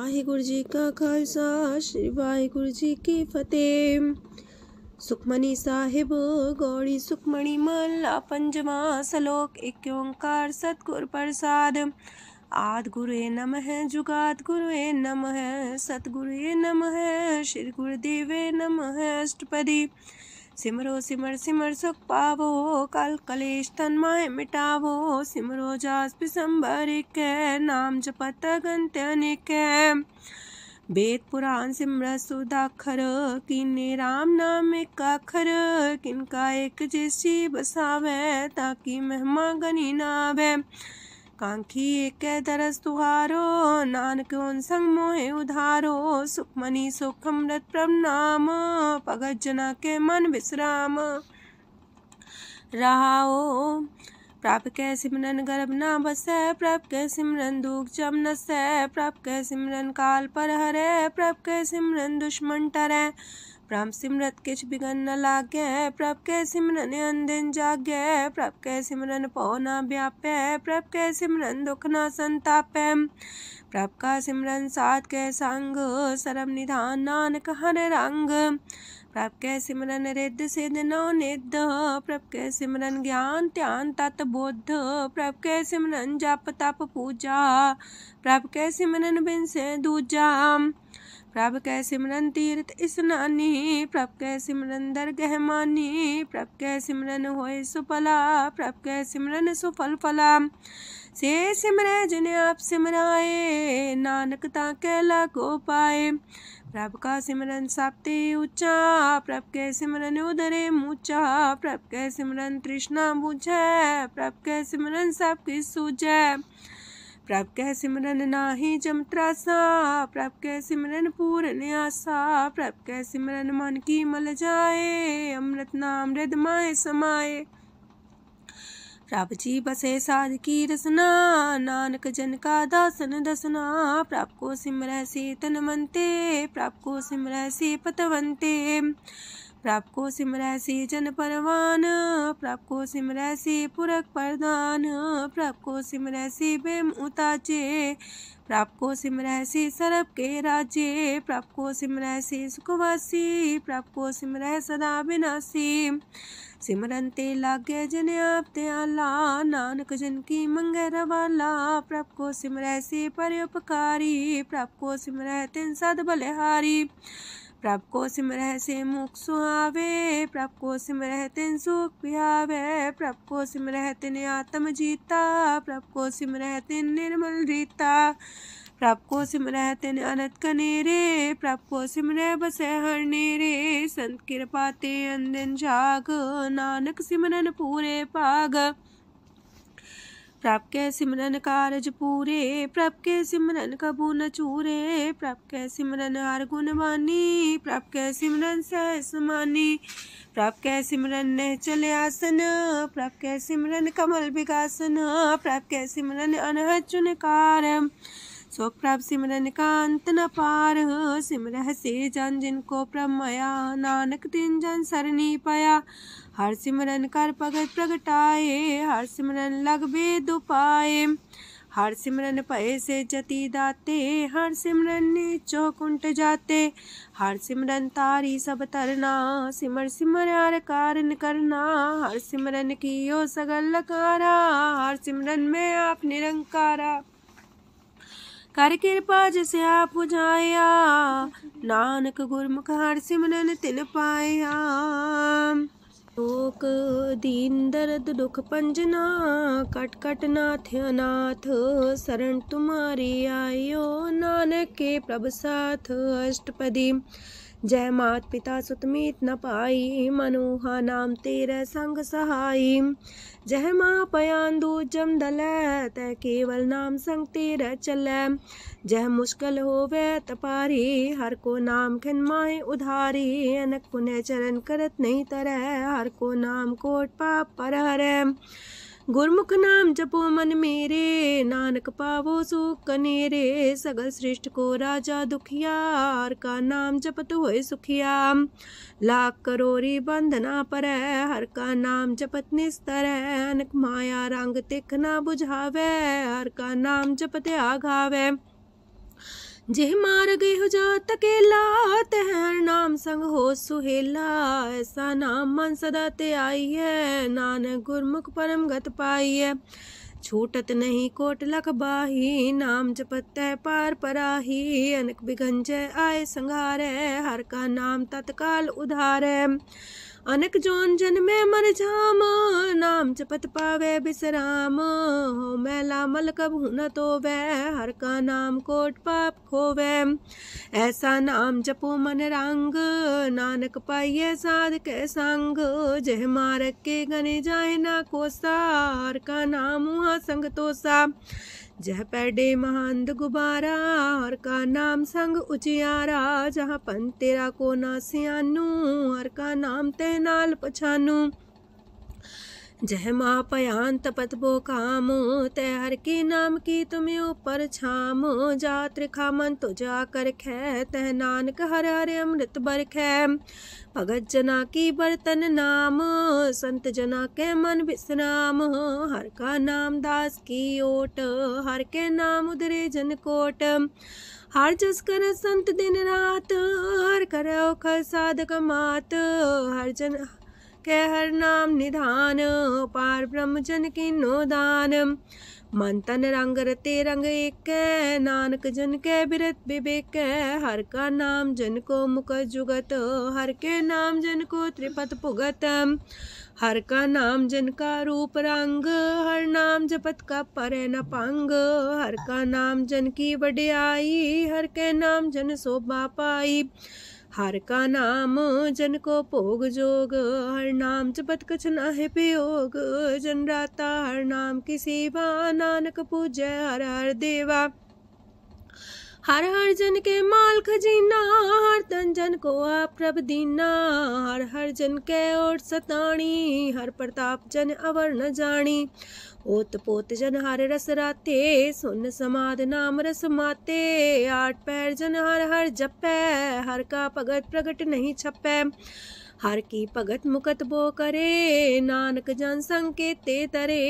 वाहिगुरु जी का खालसा श्री वाहिगुरु जी की फतेह। सुखमनी साहिब गौड़ी सुखमणि मल्ला पंजवा सलोक एक ओंकार सतगुर प्रसाद। आद गुरुए नमः जुगाद गुरुए नमः सतगुरुए नमः श्री गुरुदेवे नमः अष्टपदी। सिमरो सिमर सिमर सुख पावो कल कलेश तन माहे मिटावो। सिमरो जास पिसंबर के नाम जपत गंत अनेक। वेद पुराण सिमरत सुदाखर किन्ने राम नाम एक अखर। किनका एक जैसी बसावे ताकि महिमा गनी नावे। कांखी एक दरस तुहारो नानक उन संग मोहे उधारो। सुखमनी सुख अमृत प्रणाम भगत जना के मन विश्राम। रहाओ प्रभ के सिमरन गर्भ ना बसै। प्रभ के सिमरन दुख जम नसै। प्रभ के सिमरन काल पर हरै। प्रभ के सिमरन दुश्मन टरै। प्रभ सिमरत किछ बिगन न लागै। प्रभ के सिमरन अनदिन जागै। प्रभ के सिमरन पौ न व्यापै। प्रभ के सिमरन दुख न संतापै। प्रभ का सिमरन साध के संग सरब निधान नानक हर रंग। प्रभ के सिमरन रिद्ध सिद्ध नौ निध। प्रभ के सिमरन ज्ञान ध्यान तत बुद्ध। प्रभ के सिमरन जप तप पूजा। प्रभ के सिमरन बिन से दूजा। प्रभ के सिमरन तीर्थ स्नानी। प्रभ के सिमरन दरगह मानी। प्रभ के सिमरन होए सुफला। प्रभ के सिमरन सुफल फला। से सिमरै जिन आप सिमराए नानक ताके लागो पाए। प्रभ का सिमरन सबते ऊंचा। प्रभ के सिमरन उदरे मूचा। प्रभ के सिमरन तृष्णा बुझै। प्रभ के सिमरन सब किछ सूझै। प्रभ के सिमरन नाही जम त्रासा। प्रभ के सिमरन पूर्ण आसा। प्रभ के सिमरन मन की मल जाए। अमृत नाम हृदय माहे समाए। प्रभ जी बसे साध की रसना नानक जन का दासन दसना। प्रभ को सिमरै से तन मनते। प्रभ को सिमरै से पतवंते। प्रभ को सिमरै से जन परवान। प्रभ को सिमरै से पुरख प्रधान। प्रभ को सिमरै से बेम उताचे। प्रभ को सिमरै से सरब के राजे। प्रभ को सिमरै से सुखवासी। प्रभ को सिमरै सदा विनाशी। सिमरन ते लागे जन आप दयाला नानक जन की मंगै रवाला। प्रभ को सिमरै से परोपकारी। प्रभ को सिमरै तिन सद बलिहारी। प्रभ को सिमरै से मुख सुहावे। प्रभ को सिमरै तिन सुख पिहावे। प्रभ को सिमरै तिन आत्म जीता। प्रभ को सिमरै तिन निर्मल रीता। प्रभ को सिमरै तिन अनंत कनेरे। प्रभ को सिमरै बसै हर नेरे। संत कृपा ते अंदिन जाग नानक सिमरन पूरे पाग। प्रभ के सिमरन कारज पूरे। प्रभ के सिमरन कबू न चूरे। प्रभ के सिमरन हर गुण मानी। प्रभ के सिमरन सहज समानी। प्रभ के सिमरन निश्चल आसन। प्रभ के सिमरन कमल विकासन। प्रभ के सिमरन अनहद चुनकार। सुख प्रभ सिमरन का अंत न पार। सिमरह से जन जिनको प्रभ माया नानक तिन जन सरनी पाया। हर सिमरन कर भगत प्रगटाए। हर सिमरन लग वेद उपाय। हर सिमरन पए से जति दाते। हर सिमरन नीचो कुंट जाते। हर सिमरन तारी सब तरना। सिमर सिमर हर कारण करना। हर सिमरन कियो सगल लकारा। हर सिमरन में आप निरंकारा। कर कृपा जैसे आप बुझाया नानक गुरमुख हर सिमरन तिन पाया। लोक दीन दर्द दुख पंजना कट कट नाथ अनाथ। शरण तुम्हारी आयो नानक के प्रभ साथ। अष्टपदी जय मात पिता सुत मीत न पाई। मनोहा नाम तेरे संग सहाई। जय माँ पयान दूज जम दलै तै केवल नाम संग तेरे चलै। जय मुश्किल होवे तपारी हर को नाम खिन माहे उधारी। अनक पुण्य चरण करत नहीं तरह हर को नाम कोट पाप पर हरै। गुरमुख नाम जपो मन मेरे नानक पावो सुख कनेरे। सगल सृष्टि को राजा दुखिया हर का नाम जपत होए सुखिया। लाख करोड़ी बंधना पर हर का नाम जपत निस्तर। अनक माया रंग तिख ना बुझावे हर का नाम जपत आघावे। जेह मार गए हो जा तकेला, तह हर नाम संग हो सुहेला। ऐसा नाम मन सदा ते आई है, नानक गुरमुख परम गत पाई है। छूटत नहीं कोट लख बाही, नाम जपत है पार पराही। अनक बिगंजय आए संघारे, हर का नाम तत्काल उधारे। अनक जोन जन्मे मर जाम, नाम जपत पावे बिसराम। हो मैला मल कबहु न तोवे, हर का नाम कोट पाप खोवे। ऐसा नाम जपो मन रंग, नानक पाइये साध के संग। जह मारक के गने जाए ना कोसा, हर का नाम हुआ संग तोसा। जह पैडे महांद गुबारा, हर का नाम संग उजियारा। जहाँ पन तेरा को ना सियानू, हर का नाम ते नाल पछानू। जह माँ पयान तपत बो काम, तय हर के नाम की तुम्हें ऊपर छाम। जा त्रिखा मन तो जा कर खे, तह नानक हर हर अमृत बरखै। भगत जना की बर्तन नाम, संत जना के मन विश्राम। हर का नाम दास की ओट, हर के नाम उधरे जन कोट। हर जस कर संत दिन रात, हर करो खर साधक मात। हर जन के हर नाम निधान, पार ब्रह्म जन की नो दान। मन तन रंग रते रंग एक, नानक जन के बिरत विवेक। हर का नाम जन को मुख जुगत, हर के नाम जन को त्रिपत पुगत। हर का नाम जन का रूप रंग, हर नाम जपत का परे न पंग। हर का नाम जन की वड्याई, हर के नाम जन शोभा पाई। हर का नाम जन को भोग जोग, हर नाम जपत कछ नाहि वियोग। जन राता हर नाम की सेवा, नानक पूजै हर हर देवा। हर हर जन के माल खजीना, हर तन जन को आप प्रभ दीना। हर हर जन के ओट सताणी, हर प्रताप जन अवर न जानी। ओत पोत जन हर रस राते, सुन समाध नाम रस माते। आठ पैर जन हर हर जपै, हर का भगत प्रगट नहीं छपै। हर की भगत मुकत बो करे, नानक जन संकेते तरे।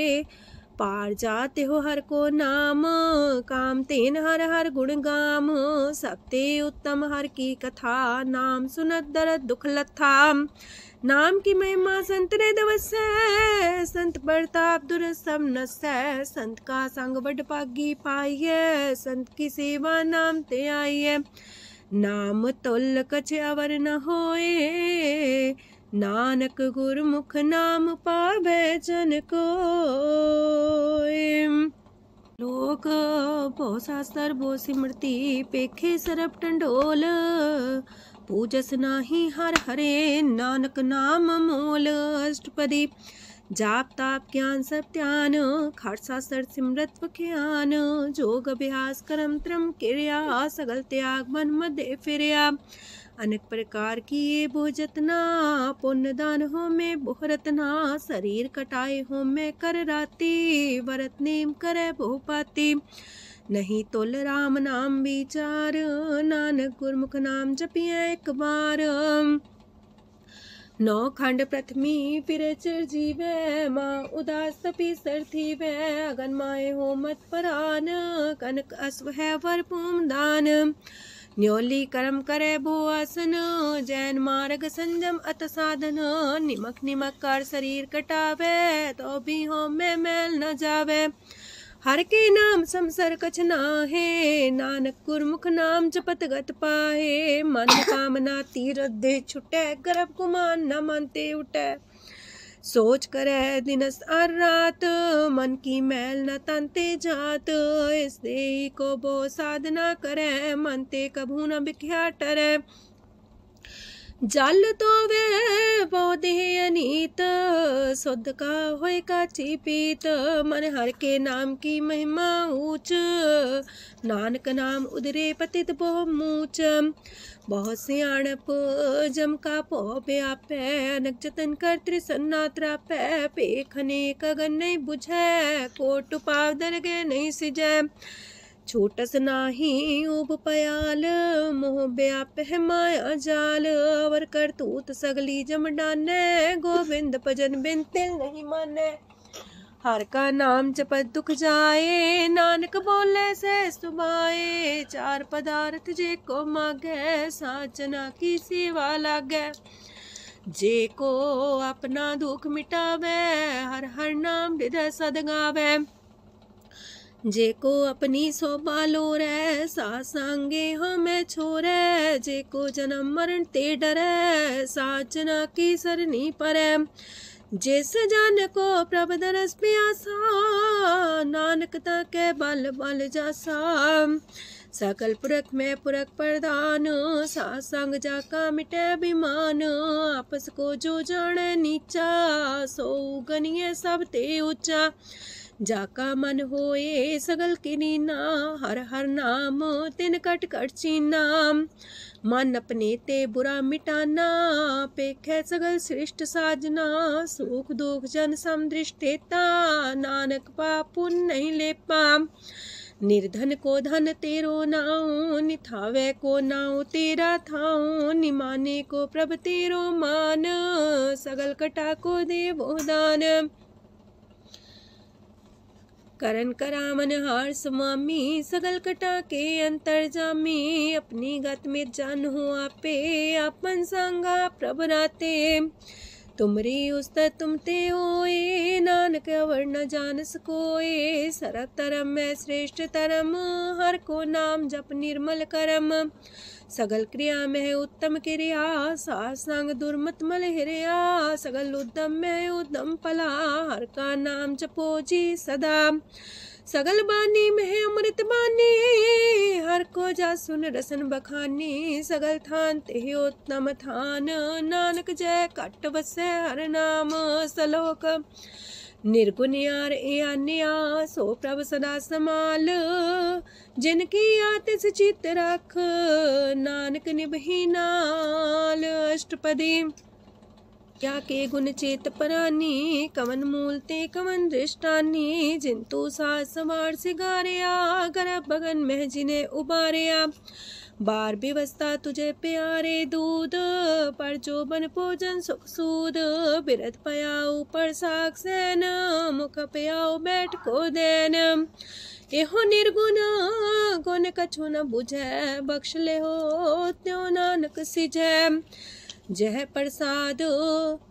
पार जाते हो हर को नाम, काम तेन हर हर गुण गाम। सबते उत्तम हर की कथा, नाम सुनत दरद दुख लथा। नाम की महिमा संत रे दवसै, संत प्रताप दुर सब नसै। संत का संग बड़ पागी पाइयै, संत की सेवा नाम ते आइयै। नाम तुल कछ अवर न होए, नानक गुरमुख नाम पावै जन कोय। लोक बहु शास्त्र बहु सिमरती, पेखे सरब टंडोल। पूजस नाही हर हरे, नानक नाम मोल। अष्टपदी जाप ताप ज्ञान सब ध्यान, खालसा सर सिमरत वख्यान। जोग अभ्यास करम त्रम क्रिया, सगल त्याग मन मध्य फिरया। अनेक प्रकार किए बहु जतना, पुण्य दान हो में बहु रतना। शरीर कटाए हो में कर राती, व्रत नेम करे बहु पाती। नहीं तुल राम नाम विचार, नानक गुरमुख नाम जपिए एक बार। नौ खंड प्रथमी फिर चिर जीवै, माँ उदास तपी सर थीवै। अगन माए हो मत परान, कनक अश्व है वर पूम दान। न्योली कर्म करे भो आसन, जैन मार्ग संजम अत साधन। निमक निमक कर शरीर कटावे, तो भी हो में मैल न जावे। हर के नाम समसर कछ नाहे, नानक गुरमुख नाम जपत गत पाहे। मन कामना तीरथ दे छुटै, गर्भ गुमान न मानते उठै। सोच करे दिनस और रात, मन की मैल न तनते जात। इस देही को बो साधना करे, मनते कभू न बिख्या टरै। जल तो वे बोधे अनीत, शुद्ध का होय काची पीत। मन हर के नाम की महिमा ऊंच, नानक नाम उदरे पतित बहु मूच। बहुत सियाणप जम का पो व्यापै, अनक जतन कर त्रिसन्ना त्रापै। पेख अनेक अगन नहीं बुझै, कोट पाव दरगे नहीं सिजै। छूटस नाही उब पयाल, मोह व्याप है माया जाल। अवर करतूत सगली जम डानै, गोविंद भजन बिन तिल नहीं मानै। हर का नाम जपत दुख जाए, नानक बोले से सुभाए। चार पदार्थ जे को मागे, साजना की सेवा लागे। जे को अपना दुख मिटावे, हर हर नाम हृदय सद गावे। जे को अपनी शोभा लोरे, सासंगे हमें छोरे। जे को जन्म मरण ते डरे, साजना की सरनी परे। जिस जन को प्रभ दरस प्यासा, नानक ताके बल बल जासा। सकल पुरख में पुरख प्रधान, सासंग जाका मिटे अभिमान। आपस को जो जाने नीचा, सो गनिये सब ते ऊंचा। जाका मन होए सगल किनीना, हर हर नाम तिन कट कट चीना। मन अपने ते बुरा मिटाना, पेखे सगल सृष्ट साजना। सुख दुख जन समदृष्टेता, नानक पाप पुण्य नहीं लेपा। निर्धन को धन तेरो नाऊ, निथावे को नाऊ तेरा थाऊ। निमाने को प्रभ तेरो मान, सगल कटा को देवो दान। करन करामन हार समामी, सगल कटा के अंतर जामी। अपनी गत में जान हो आपे, आपन संगा प्रभ राते। तुमरी उस्तत तुमते होए, नानक अवर न जान सकोए। सरब तरम में श्रेष्ठ तरम, हर को नाम जप निर्मल करम। सगल क्रिया में उत्तम क्रिया, सासंग दुर्मत मल हिरिया। सगल उद्यम में उद्यम फला, हर का नाम जपो जी सदा। सगल बानी में अमृत बानी, हर को जा सुन रसन बखानी। सगल थान ते उत्तम थान, नानक जय कट बसे हर नाम सलोक। निर्गुण यार अन्या, सो प्रभ सदा समाल। जिनकी आतिस चित रख, नानक निभही नाल। अष्टपदी क्या के गुण चेत परानी, कवन मूल ते कवन दृष्टानी। जिंतु सास सवार सिगारिया, गर्भ बगन में जिन्हें उबारिया। बार व्यवस्था तुझे प्यारे दूध, पर जो बन भोजन सुख सूद। बिरत पयाऊ पर साग सैन, मुख पयाऊ बैठ को देन। एहो निर्गुण गुण कछु न बुझे, बख्श ले हो त्यों नानक सिझे। जह प्रसाद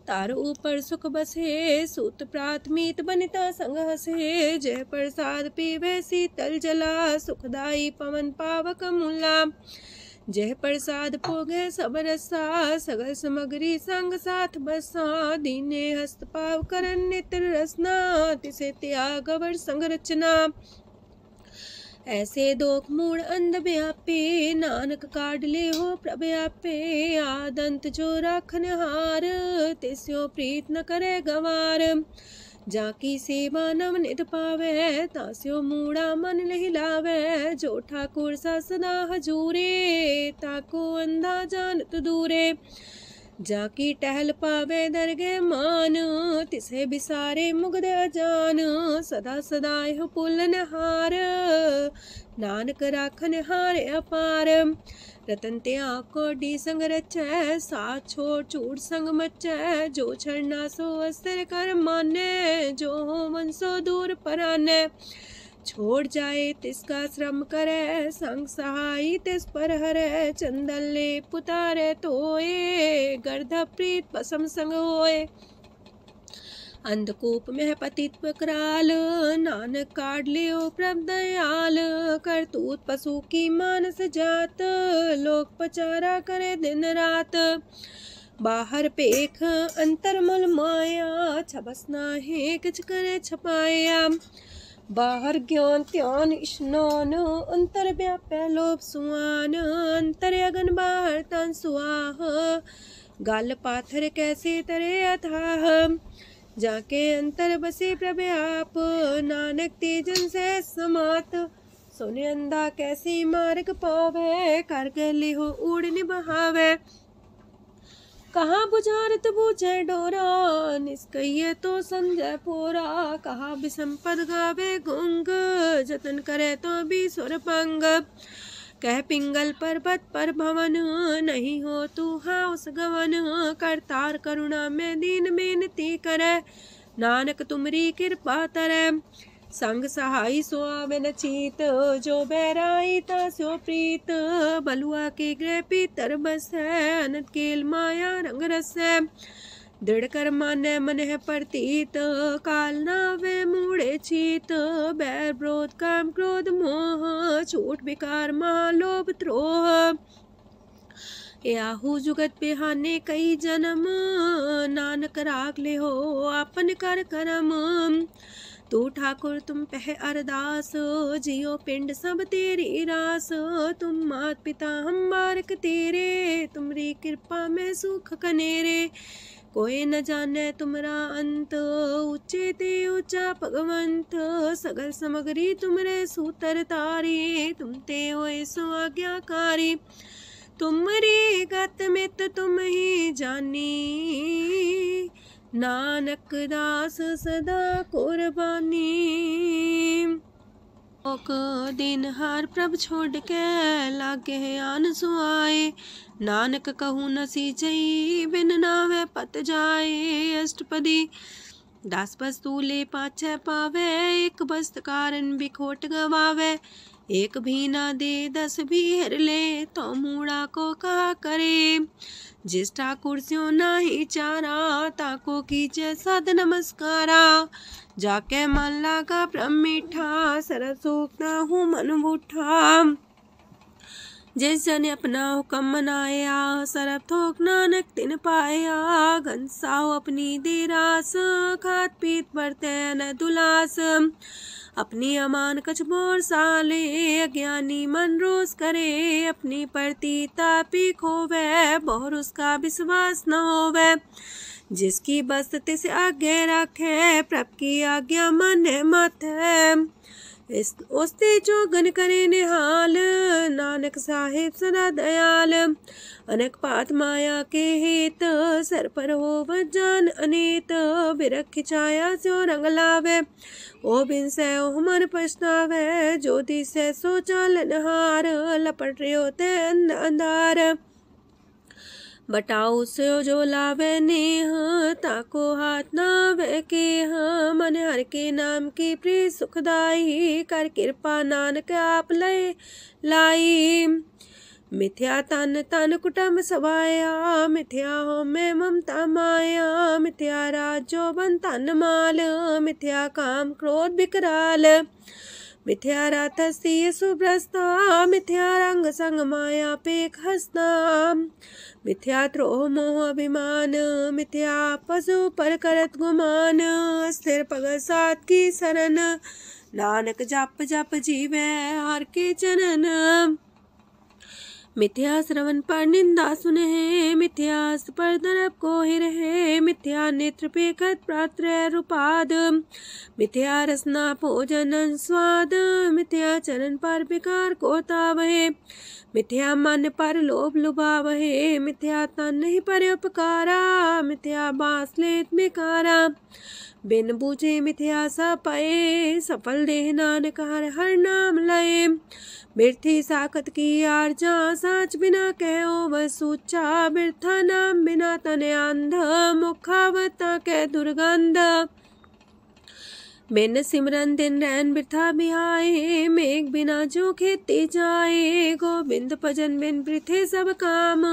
तार ऊपर सुख बसे, सूत प्रात मीत बनिता संग हसे। जह प्रसाद पीवे शीतल जला, सुखदाई पवन पावक मूला। जह प्रसाद भोगे सब रसा, सगल समग्री संग साथ बसा। दीने हस्त पाव करन नित्र रसना, तिसे त्याग अवर संग रचना। ऐसे दोख मूड अंध व्यापे, नानक काढ़ ले हो प्रभ आपे। आदंत जो राखन हार, तिस्यो प्रीत न करे गवार। जाकी सेवा नव निध पावे, तास्यो मूड़ा मन लहिलावे। जो ठाकुर सा सदा हजूरे, ताको अंधा जानत दूरे। जाकी टहल पावे दरगे मान, तिसे बिसारे मुग्ध अजान। सदा सदा यह पुलन हार, नानक राखन हार अपार। रतन त्याग कोडी संग रचै, साथ छोड़ चूड़ संग मचै। जो छड़ना सो अस्थिर कर माने, जो हो मन सो दूर पराने। छोड़ जाए तिसका श्रम करे, संग सहाई तिस पर हरे। चंदन ले पुतारे तोए, गर्ध प्रीत पसम संग होए। अंधकूप में पतित कराल, नानक काढ़ लियो प्रभ दयाल। करतूत पशु की मानस जात, लोक पचारा करे दिन रात। बाहर पेख अंतर मुल माया, छबस नाहे किछ करे छपाया। बाहर ज्ञान त्यान स्नान, अंतर व्यापै लोभ सुआन। अंतर अगन बाहर तन सुआह, गल पाथर कैसे तरे अथाह। जाके अंतर बसे प्रभ आप, नानक तेजन से समात। सोने अंधा कैसे मार्ग पावे, कर गले हो उड़ निबहावे। कहाँ बुझारत बूझे डोरा, निष्कइये तो संजय पोरा। कहाँ बिसंपद गावे गुंग, जतन करे तो भी सुर पंग। कह पिंगल पर्वत पर भवन, नहीं हो तू हाउस गवन। करतार करुणा में दीन बेनती करे, नानक तुमरी कृपा तरੈ। संग सहाई सो आवे न चीत, जो बैराई तास्यो प्रीत। बलुआ के गृह पीतर बसै, अनंत केल माया रंग रसै। दृढ़ कर मानै मन है प्रतीत, काल नावे मूढ़े चीत। बैर विरोध काम क्रोध मोह, छूट विकार महालोभ द्रोह। याहू जुगत बिहाने कई जन्म, नानक राख ले हो आपन कर करम। तू ठाकुर तुम पह अरदास, जियो पिंड सब तेरी रास। तुम मात पिता हम बारक तेरे, तुमरी कृपा में सुख कनेरे। कोई न जाने तुमरा अंत, ऊंचे ते ऊंचा भगवंत। सगल समगरी तुमरे सूतर तारी, तुम ते होए सो आज्ञाकारी। तुमरी गत मित तुम ही जानी, नानक दास सदा कुर्बानी। दिन हार प्रभ छोड़ के, लागे आन सुआए। नानक कहूँ न सींचई, बिन नावे पत जाए। अष्टपदी दास वस्तु ले पाछे पावे, एक बस्त कारण बिखोट गवावे। एक भी ना दे दस भी हर ले, तो मूड़ा को कहा करे। जिस ठाकुर स्यो नाही चारा, ताको कीजे सद नमस्कारा। जाके मन लागा ब्रह्म मीठा, सरल सूख ना हूँ मन बूठा। जिस जन अपना हुक्म मनाया, सरब थोक नानक तिन पाया। घनसाओ अपनी दे रास, खात पीत बरते न दुलास। अपनी अमान कछ मोर साले, अज्ञानी मन रोस करे। अपनी परती तापी खोवे, बहुर उसका विश्वास न होवे। जिसकी बस तिस आगे रखे, प्रभ की आज्ञा माने माथे। उसते जो गन करे निहाल, नानक साहिब सदा दयाल। अनेक पात माया के हेत, सर पर हो जान अनेत। बिरख छाया सो रंग लावे, ओ बिन से ओ मन पछतावे। जो दिसे सो चालन हार, लपट रहे होते अंधार। बटाऊ से जो लावे नेह, ताको हाथ नावे के। मन हर के नाम की प्रिय सुखदाई, कर कृपा नानक आप लय लाई। मिथ्या तन तन कुटुम्ब सवाया, मिथ्या हो में ममता माया। मिथ्या राजो बन तन माल, मिथ्या काम क्रोध विकराल। मिथ्या रातसी सुभ्रस्ता, मिथ्या रंग संग माया पेख हस्ता। मिथ्या द्रोह मोह अभिमान, मिथ्या पशु पर करत गुमान। स्थिर पग सात की शरण, नानक जप जप जीवे हर के चरण। मिथ्या श्रवण पर निंदा सुने, मिथ्या पर दरब को ही रहे। मिथ्या नेत्र पेखत प्रात्र रूपाद, मिथ्या रसना भोजन स्वाद। मिथ्या चरण पर विकार को तावहे, मिथ्या मन पर लोभ लुभावहे। मिथ्या तन ही पर उपकारा, मिथ्या बास लेत मिकारा। बिन बूझे मिथ्या सा पाए, सफल देह नानक हर हर नाम लय। बिरथी साखत की आरजा, साच बिना कहो वह सूचा। बिरथा नाम बिना तन अंध, मुखावता के दुर्गंध। बिन सिमरन दिन रैन बिरथा बिहाए, मेघ बिना जो खेती जाए। गोविंद भजन बिन बिरथे सब काम,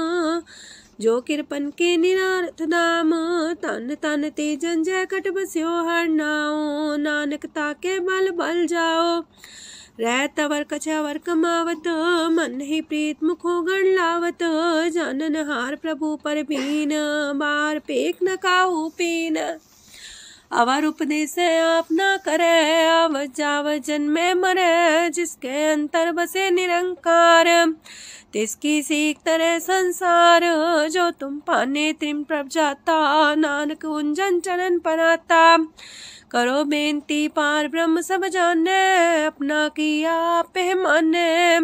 जो किरपन के निरारथ नाम। तन तन ते जंजय कट बस्यो हर नाओ, नानक ताके बल बल जाओ। रह तवर कछवर कमावत, मन ही प्रीत मुखो गण लावत। जानन हार प्रभु पर बीन, बार पेख न काहू पीन। अवर उपदेश आप न करे, आवत जावत जन्मे मरे। जिसके अंतर बसे निरंकार, तिसकी सीख तरह संसार। जो तुम पाने त्रिम प्रभ जाता, नानक उंजन चरण पराता। करो बेनती पार ब्रह्म सब जाने, अपना किया आप है माने।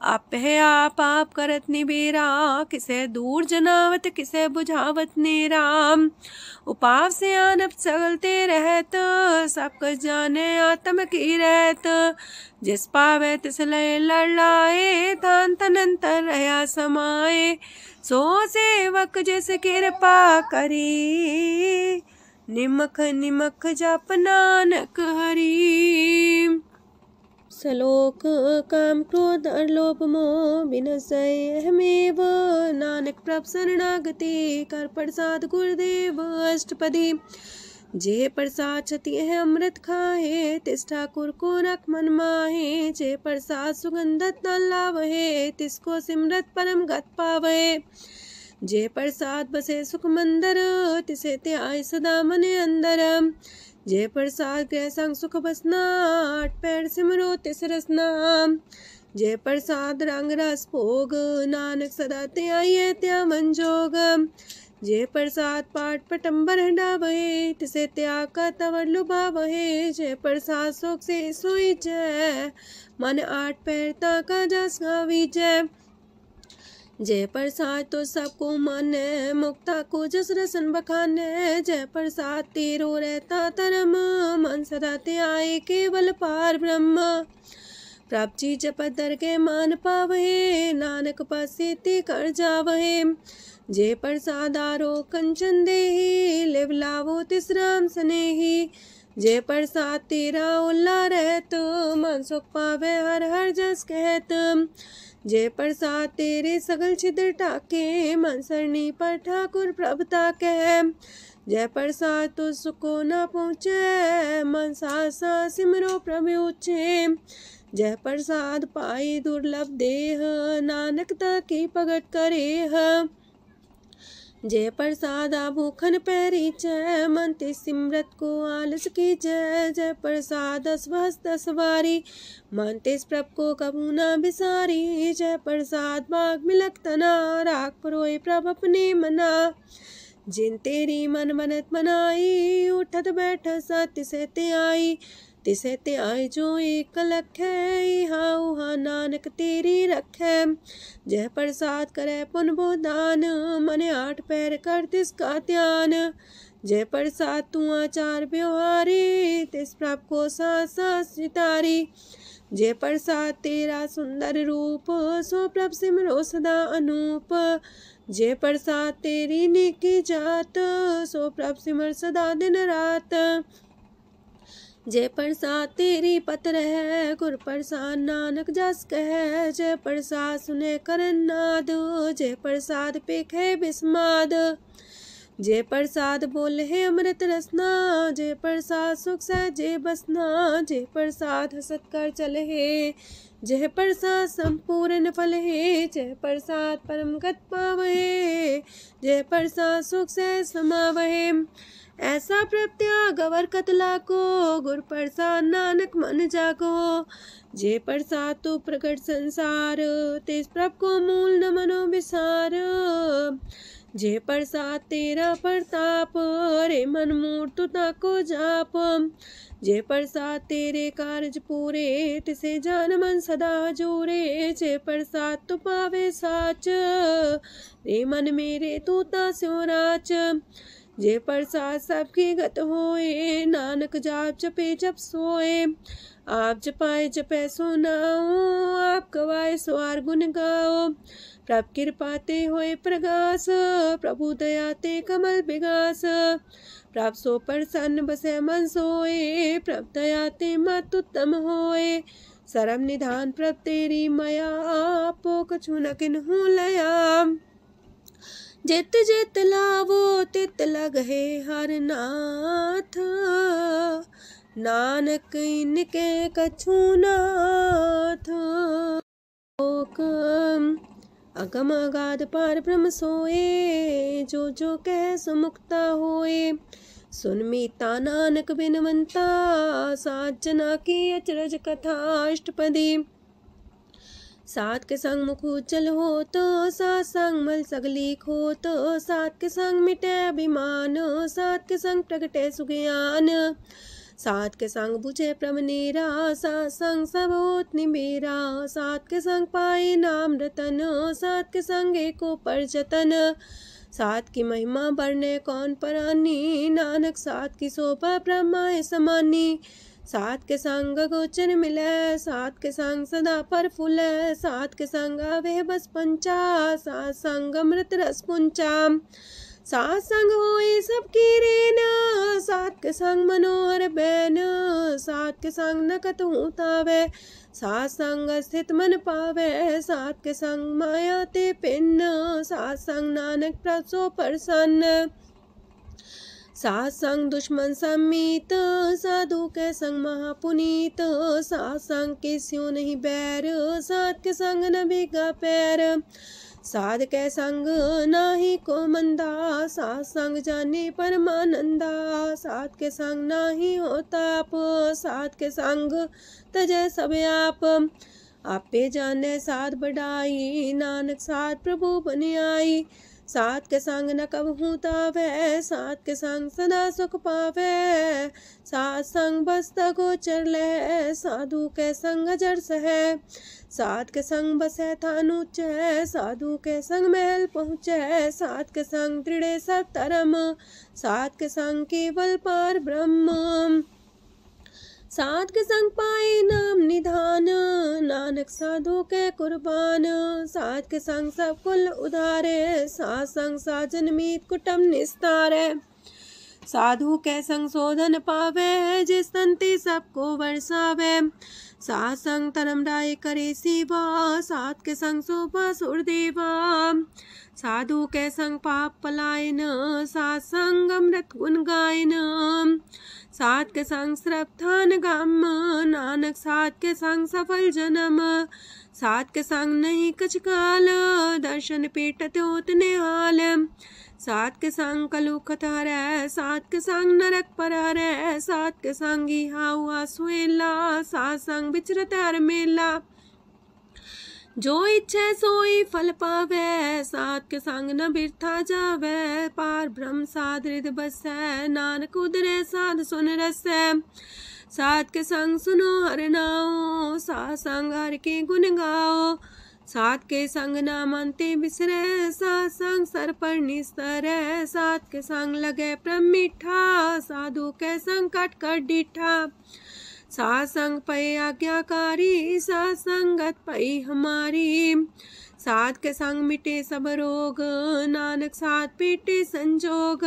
आप है आप करत निबेरा, किसे दूर जनावत किसे बुझावत नेरा। उपाव से आनप चलते रहत, सब कुछ जाने आत्म की रहत। जिस पावे तिस लय लड़ लाए, तान तनंतर रहा समाए। सो सेवक जिस कृपा करी, निमख निमख जप नानक हरि। सलोक काम क्रोध लोभ मोह बिनसै अहमेव, नानक प्रभ शरणागति कर प्रसाद गुरुदेव अष्टपदी। जे प्रसाद छति है अमृत खाहे, तिस ठाकुर को रख मन माहे। जे प्रसाद सुगंधत न लावहे, तिसको सिमरत परम गत पावहे। जे प्रसाद बसे सुख मंदर, तिसे त्याय सदा मन अंदर। जे प्रसाद गृह संग सुख बसना, आठ पैर सिमरो तिस रसना। जे प्रसाद रंग रस भोग, नानक सदा त्याये त्या मन जोग। जे प्रसाद पाठ पटम्बर डावहे, तिसे त्याग का तवर लुभावहे। जे प्रसाद सुख से सोई जय, मन आठ पैर ताका जस गावीजय। जय प्रसाद तो सबको माने, मुक्ता को जस रसन बखाने। जय प्रसाद तेरो रहता धर्म, मन सदा त्याये केवल पार ब्रह्म। प्रभ जी जपत दर के मान पावहे, नानक पसेति कर जावहे। जे प्रसाद आरो कंचन देहि, लिव लावो तिस राम सनेहि। जे प्रसाद तेरा उल्ला रहत, मन सुख पावे हर हर जस कहत। जे प्रसाद तेरे सगल छिद्र टाके, मन सरनी पर ठाकुर प्रभ ताके। जय प्रसाद तो सुको न पहुँचे, मन सा सिमरो प्रभु ऊँचे। जय प्रसाद पाई दुर्लभ देह, नानक ताकी भगत करेह। जय प्रसाद भूखन पैरी जय, मन ते सिमरत को आलस की जय। जय प्रसाद अस्वस्थ सवारी, मन तेस प्रभ को कबू न बिसारी। जय प्रसाद बाग मिलक तना, राख परोए प्रभ अपने मना। जिन तेरी मन मनत मनाई, उठत बैठत सत्य से ते आई। तिसे ते आए जो एक लख है, इहा उहा नानक तेरी रखै। जय प्रसाद करे पुन बोदान, मने आठ पैर कर तिसका ध्यान। जय प्रसाद तू आचार व्यवहारी, तिस प्रभ को साथ साथ सितारी। जय प्रसाद तेरा सुंदर रूप, सो प्रभ सिमरो सदा अनूप। जय प्रसाद तेरी नेकी जात, सो प्रभ सिमर सदा दिन रात। जय प्रसाद तेरी पत्र है, गुर प्रसाद नानक जस कह। जय प्रसाद सुने करन नाद, जय प्रसाद पेखे बिस्माद। जय प्रसाद बोले है अमृत रसना, जय प्रसाद सुख सहजे बसना। जय प्रसाद हसत कर चले है, जय प्रसाद संपूर्ण फल है। जय प्रसाद परम गत पावहे, जय प्रसाद सुख से समावहे। ऐसा प्रत्याग अवर कतला को, गुर प्रसाद नानक मन जागो। जय प्रसाद तो प्रकट संसार, तेज प्रभ को मूल न मनो विसार। जय प्रसाद तेरा प्रताप, रे मन मूर्त ताको जाप। जय प्रसाद तेरे कारज पूरे, तिसे जान मन सदा जोरे। जय प्रसाद तो पावे साच, रे मन मेरे तू ता स्यो राच। जय प्रसाद सबकी गत होए, नानक जाप जपे जप सोए। आप जपाए जपे सो नाओ, आप गवाए सो आर गुण गाओ। प्रभ कृपा ते होए प्रगास, प्रभु दया ते कमल विगास। प्रभ सो प्रसन्न बसे मन सोए, प्रभ दया ते मत उत्तम होए। सरम निधान प्रभ तेरी मया, आपो कछु न किन्हु लया। जित जित लावो तित लगहे हर नाथ, नानक इनके कछु नाथ। अगम अगाध पार ब्रह्म सोए, जो जो कह सो मुक्ता होए। सुन मीता नानक बिनवंता, सात जना की अचरज कथा अष्टपदी। सात के संग मुख उज्जल हो तो, सात संग मल सगली खो तो। सात के संग मिटे अभिमान, सात के संग प्रगटे सुज्ञान। सात के संग बुझे प्रभ नेरा, सात संग सब होत निमेरा। सात के संग पाए नाम रतन, सात के संग एको पर जतन। सात की महिमा बरने कौन परानी, नानक सात की शोभा ब्रह्मा समानी। सात के संग गोचर मिले, सात के संग सदा पर फूले। सात के संग आवे बस पंचा, सात संग अमृत रस पुंचा। सात संग होए सबकी रेन, सात के संग मनोहर बैन, सात के संग न कतहु तावै, सात संग स्थित मन पावै, सात के संग माया ते पिन, सात संग नानक प्रसो प्रसन्न, सात संग दुश्मन समीत, साधु के संग महापुनीत, सात संग किस्यों नहीं बैर, सात के संग न भीगा पैर, साध के संग नाही को मंदा, सात संग जाने परमानंदा, सात के संग नाही हो ताप, सात के संग तजय सब आप, आपे जाने साध बढ़ाई, नानक साध प्रभु बन आई, सात के संग न कबहू तावै, सात के संग सदा सुख पावै, सात संग बसता गोचर लह, साधु के संग अजर सह, सात के संग बसै थान ऊंचै, साधु के संग महल पहुँचै, सात के संग दृढ़ सब धर्म, सात के संग केवल पार ब्रह्म, सात के संग पाए नाम निधान, नानक साधु के कुर्बान, सात के संग सब कुल उधारे, सात संग साजन मीत कुटुम निस्तारे, साधु के संग शोधन पावे, जिस संति सबको वर्षावे, सात संग धर्म राय करे सेवा, सात के संग शोभा सुरदेवा, साधु के संग पाप पलायन, सात संग अमृत गुण गायन, सात के संग श्रद्धान गम, नानक सात के संग सफल जन्म, सात के संग नहीं कछ काल, दर्शन पेटत होत निहाल, सात के संग कलुखत हरै, सात के संग नरक पर हरै, सात के संग इहा हुआ सुहेला, सात संग विचरत हर मेला, जो इच्छे सोई फल पावै, सात के संग न बिरथा जावै, पार ब्रह्म साध हृदय बसै, नानक उदरै साध सुन रसै, सात के संग सुनो हर नाओ, सात संग हर के गुण गाओ, सात के संग ना मानते बिसरै, सात संग सर पर निस्तरै, सात के संग लगे प्रेम मीठा, साधु के संग कट कर डीठा, सात संग पै आज्ञाकारी, सात संगत पै हमारी, सात के संग मिटे सब रोग, नानक सात पेटे संजोग,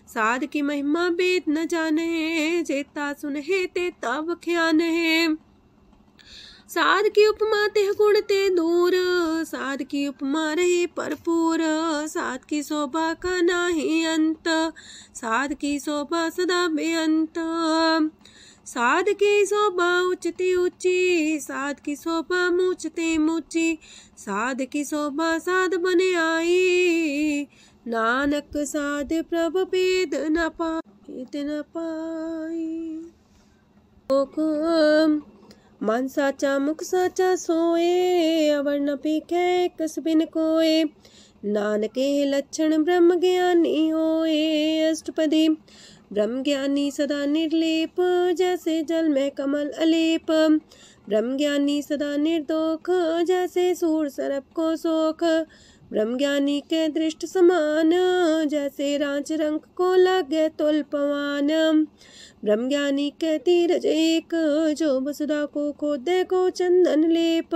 साध की महिमा वेद न जाने, जेता सुनहे ते तब ख्यान है, साध की उपमा ते गुण ते दूर, साध की उपमा रहे भरपूर, साध की शोभा का नाही अंत, साध की शोभा सदा बेअंत, साध की शोभा उच्चते ऊंची, साध की शोभा मूचते मूची, साध की शोभा साध बने आई, नानक साध प्रभु भेद न पाई, मन साचा मुख साचा सोए, अवर न पीखे कस बिन कोए, नानके लक्षण ब्रह्म ज्ञानी होए, अष्टपदी ब्रह्म ज्ञानी सदा निर्लेप, जैसे जल में कमल अलेप, ब्रह्म ज्ञानी सदा निर्दोख, जैसे सूर सरप को सोख, ब्रह्म ज्ञानी के दृष्ट समान, जैसे रांच रंग को लगे तुल पवान, ब्रह्म ज्ञानी के तीरज एक, जो वसुधा को खोदे को चंदन लेप,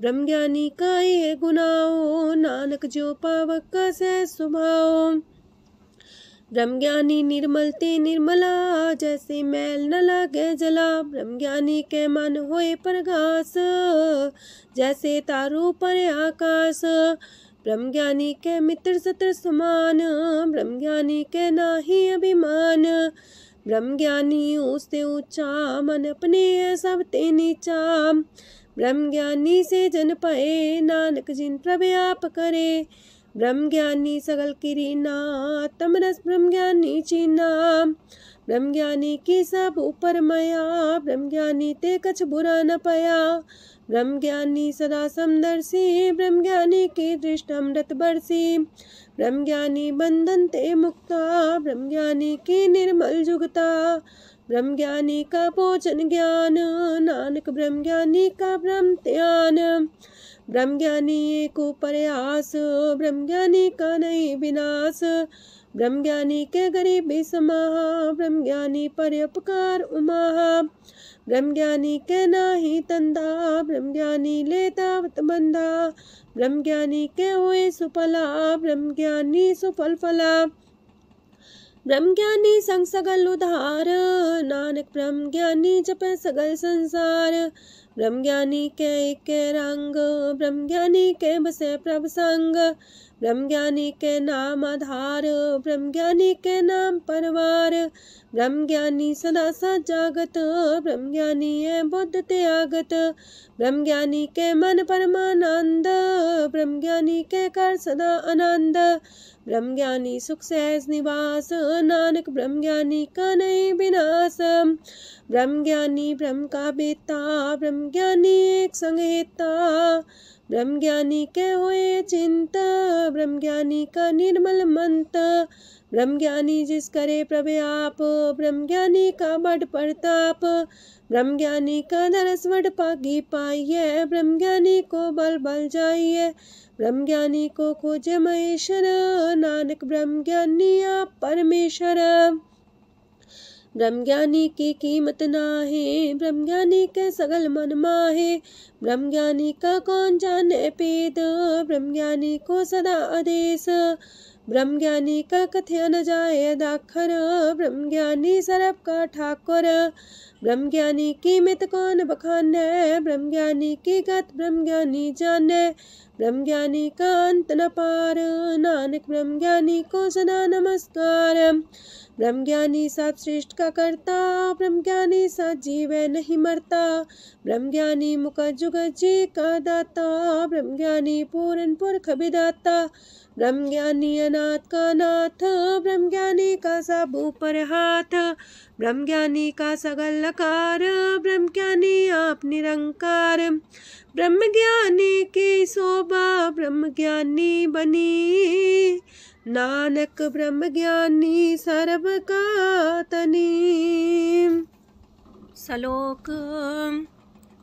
ब्रह्म ज्ञानी का ये गुनाओ, नानक जो पावक का सह सुभाओ, ब्रह्म ज्ञानी निर्मल ते निर्मला, जैसे मैल न लागे जला, ब्रह्म ज्ञानी के मन होए प्रगास, जैसे तारू पर आकाश, ब्रह्म ज्ञानी के मित्र सत्र समान, ब्रह्म ज्ञानी के नाही अभिमान, ब्रह्म ज्ञानी ऊंचते ऊंचा, मन अपने सब ते नीचा, ब्रह्म ज्ञानी से जन पाए, नानक जिन प्रभु आप करे, ब्रह्म ज्ञानी सगल किरीना, तमरस ब्रह्म ज्ञानी चीना, ब्रह्म ज्ञानी की सब ऊपर माया, ब्रह्म ज्ञानी ते कछ बुरा न पाया, ब्रह्म ज्ञानी सदा समदर्शी, ब्रह्म ज्ञानी की दृष्टि अमृत बरसी, ब्रह्म ज्ञानी बंधन ते मुक्ता, ब्रह्म ज्ञानी की निर्मल जुगता, ब्रह्म ज्ञानी का भोजन ज्ञान, नानक ब्रह्म ज्ञानी का ब्रह्म ध्यान, ब्रह्म ज्ञानी एक प्रयास, ब्रह्म ज्ञानी का नहीं विनाश, ब्रह्म ज्ञानी के गरीबी समाहा, ब्रह्म ज्ञानी पर उपकार उमाहा। ब्रह्म ज्ञानी के नाही तंदा, ब्रह्म ज्ञानी लेतावत बंधा। ब्रह्म ज्ञानी के हुए सुफला, ब्रह्म ज्ञानी सुफल फला। ब्रह्म ज्ञानी संग सगल उधार, नानक ब्रह्म ज्ञानी जपे सगल संसार। ब्रह्म ज्ञानी के एक रंग, ब्रह्म ज्ञानी के बसे प्रभ संग। ब्रह्म ज्ञानी के नाम आधार, ब्रह्म ज्ञानी के नाम परवार। ब्रह्म ज्ञानी सदा सजागत, ब्रह्म ज्ञानी है बुद्ध त्यागत। ब्रह्म ज्ञानी के मन परमानंद, ब्रह्म ज्ञानी के कर सदा आनंद। ब्रह्म ज्ञानी सुख सहज निवास, नानक ब्रह्म ज्ञानी का नहीं विनाश। ब्रह्म ज्ञानी ब्रह्म का बेता, ब्रह्म ज्ञानी एक संग हेता। ब्रह्म ज्ञानी के हुए चिंता, ब्रह्म ज्ञानी का निर्मल मंत। ब्रह्म ज्ञानी जिस करे प्रव्याप, ब्रह्म ज्ञानी का बड़ प्रताप। ब्रह्म ज्ञानी का दरस वड पागी पाइये, ब्रह्म ज्ञानी को बल बल जाइए। ब्रह्म ज्ञानी को खोजे महेश्वर, नानक ब्रह्म ज्ञानी आप परमेश्वर। ब्रह्म ज्ञानी की कीमत नाहे, ब्रह्म ज्ञानी के सगल मन माहे। ब्रह्म ज्ञानी का कौन जाने पेद, ब्रह्म ज्ञानी को सदा आदेश। ब्रह्म ज्ञानी का कथ्या न जाए दाखर, ब्रह्म ज्ञानी सरब का ठाकुर। ब्रह्म ज्ञानी की मित कौन बखाने, ब्रह्म ज्ञानी की गत ब्रह्म ज्ञानी जाने। ब्रह्म ज्ञानी का अंत न पार, नानक ब्रह्म ज्ञानी को सदा नमस्कार। ब्रह्म ज्ञानी सब सृष्ट का करता, ब्रह्म ज्ञानी सजीव नहीं मरता। ब्रह्म ज्ञानी मुख जुग जी का दाता, ब्रह्म ज्ञानी पूरन पुरख विदाता। ब्रह्म ज्ञानी अनाथ का नाथ, ब्रह्म ज्ञानी का सब ऊपर हाथ। ब्रह्म ज्ञानी का सगल लकार, ब्रह्म ज्ञानी आप निरंकार। ब्रह्म ज्ञानी की शोभा, ब्रह्म ज्ञानी बनी। नानक ब्रह्म ज्ञानी सर्व का तनी। श्लोक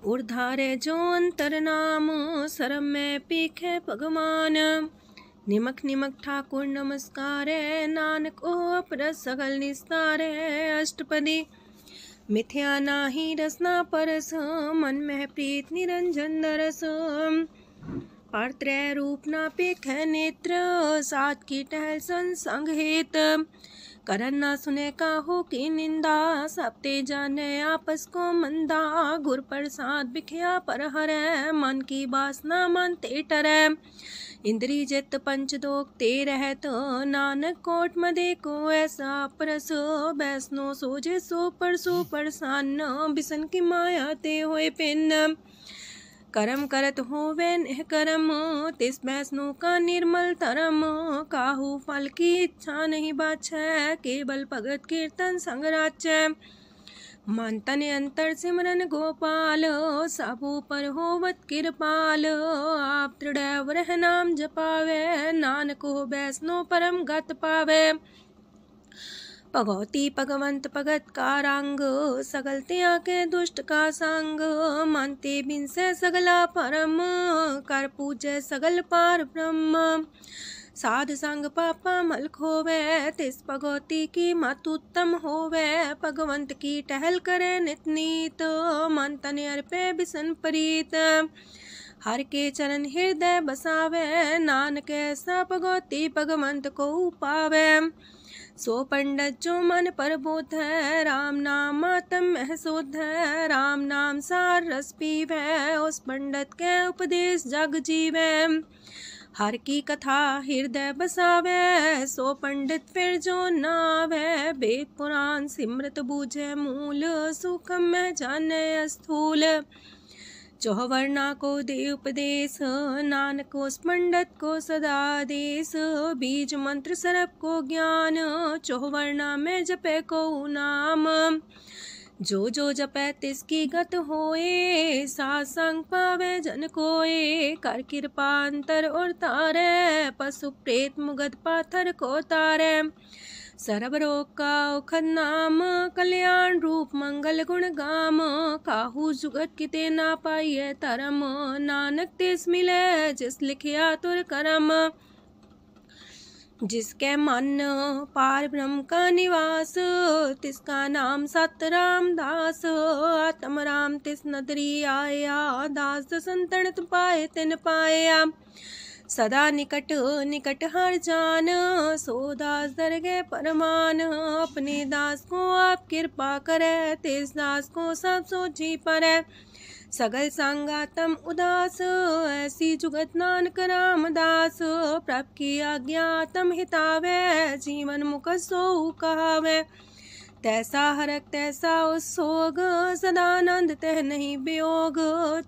ऊर्धारे जो अंतर नाम, सरम में पीखे भगवान। निमक निमक ठाकुर नमस्कार, नानक ओ अपर सगल निस्तार। अष्टपदी मिथ्या नाही रसना परस, मन में प्रीत निरंजन दरस। परत्रय रूप ना पेख नेत्र, सात की टहल संसंग हेत। करन ना सुने काहू की निंदा, सब ते जाने आपस को मंदा। गुर प्रसाद बिखया पर हरै, मन की बासना मन ते टरै। इंद्री जित पंच दोख ते रहत, नानक कोट मदे को ऐसा परस। बैसनो सोजे सो परसो परसान्न, बिसन की माया ते होए पिन। करम करत होवे निह करम, तिस बैसनो का निर्मल धरम। काहू फल की इच्छा नहीं बाछै, केवल भगत कीर्तन संग राचै। मन तन अंतर सिमरन गोपाल, सबू पर होवत कृपाल। आप दृढ़ रह नाम जपावे, नानक हो बैसनो परम गत पावे। भगवती भगवंत भगत का रंग, सगल त्याग के दुष्ट का संग। मानते बिन से सगला परम, कर पूजे सगल पार ब्रह्म। साध संग पापा मल खोवे, तिस भगवती की मत उत्तम होवे। भगवंत की टहल करे नित नीत, मन तन अर्पे बिसन प्रीत। हर के चरण हृदय बसावे, नानक ऐसा भगवती भगवंत को पावे। सो पंडित जो मन पर बोध है, राम नाम आत्म में शोध है। राम नाम सार रस पीवे, उस पंडित के उपदेश जग जीवे। हर की कथा हृदय बसावे, सो पंडित फिर जो नावे। वेद पुराण सिमरत बूझे मूल, सूक्ष्म में जाने स्थूल। चौवर्णा को दे उपदेश, नानक उस पंडित को सदा देश। बीज मंत्र सरप को ज्ञान, चौवर्णा में जपे को नाम। जो जो जपे तिसकी गत होए, सासंग पावे जन कोए। कर कृपा अंतर और तारे, पशु प्रेत मुगध पाथर को तारे। सर्व रोग का औखद नाम, कल्याण रूप मंगल गुण गाम। काहू जुगत किते ना पाइये धरम, नानक तिस मिले जिस लिखिया तुर करम। जिसके मन पार ब्रह्म का निवास, तिसका नाम सत रामदास। आत्म राम तिस नदरी आया, दास संतन पाए तिन पाया। सदा निकट निकट हर जान, सो दास दरगे परमान। अपने दास को आप कृपा करे, तिस दास को सब सोची परे। सगल संगातम उदास, ऐसी जुगत नानक रामदास। प्रभ की आज्ञा तम हितावे, जीवन मुख सो कहावे। तैसा हरक तैसा उत्सोग, सदानंद तह नहीं वियोग।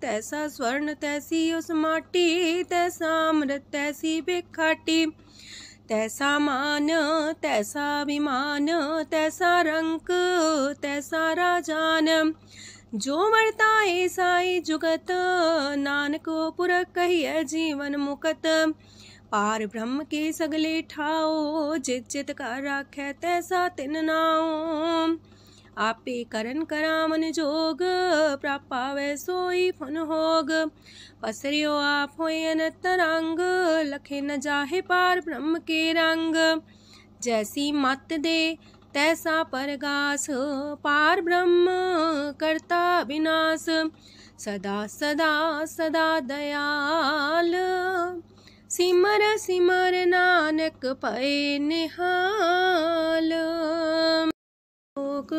तैसा स्वर्ण तैसी उस माटी, तैसा अमृत तैसी बिखाटी। तैसा मान तैसा अभिमान, तैसा रंक तैसा राजान। जो वर्ताए साई जुगत, नानक पुरख कहिए जीवन मुकत। पार ब्रह्म के सगले ठाओ, जित जित का राखै तैसा तिन नाओ। आपे करन करामन जोग, प्राप पावे सोई फन होग। पसरियो आप होय अनंत रंग, लखे न जाहे पार ब्रह्म के रंग। जैसी मत दे तैसा परगास, पार ब्रह्म करता विनाश। सदा सदा सदा दयाल, सिमर सिमर नानक पए निहाल। लोक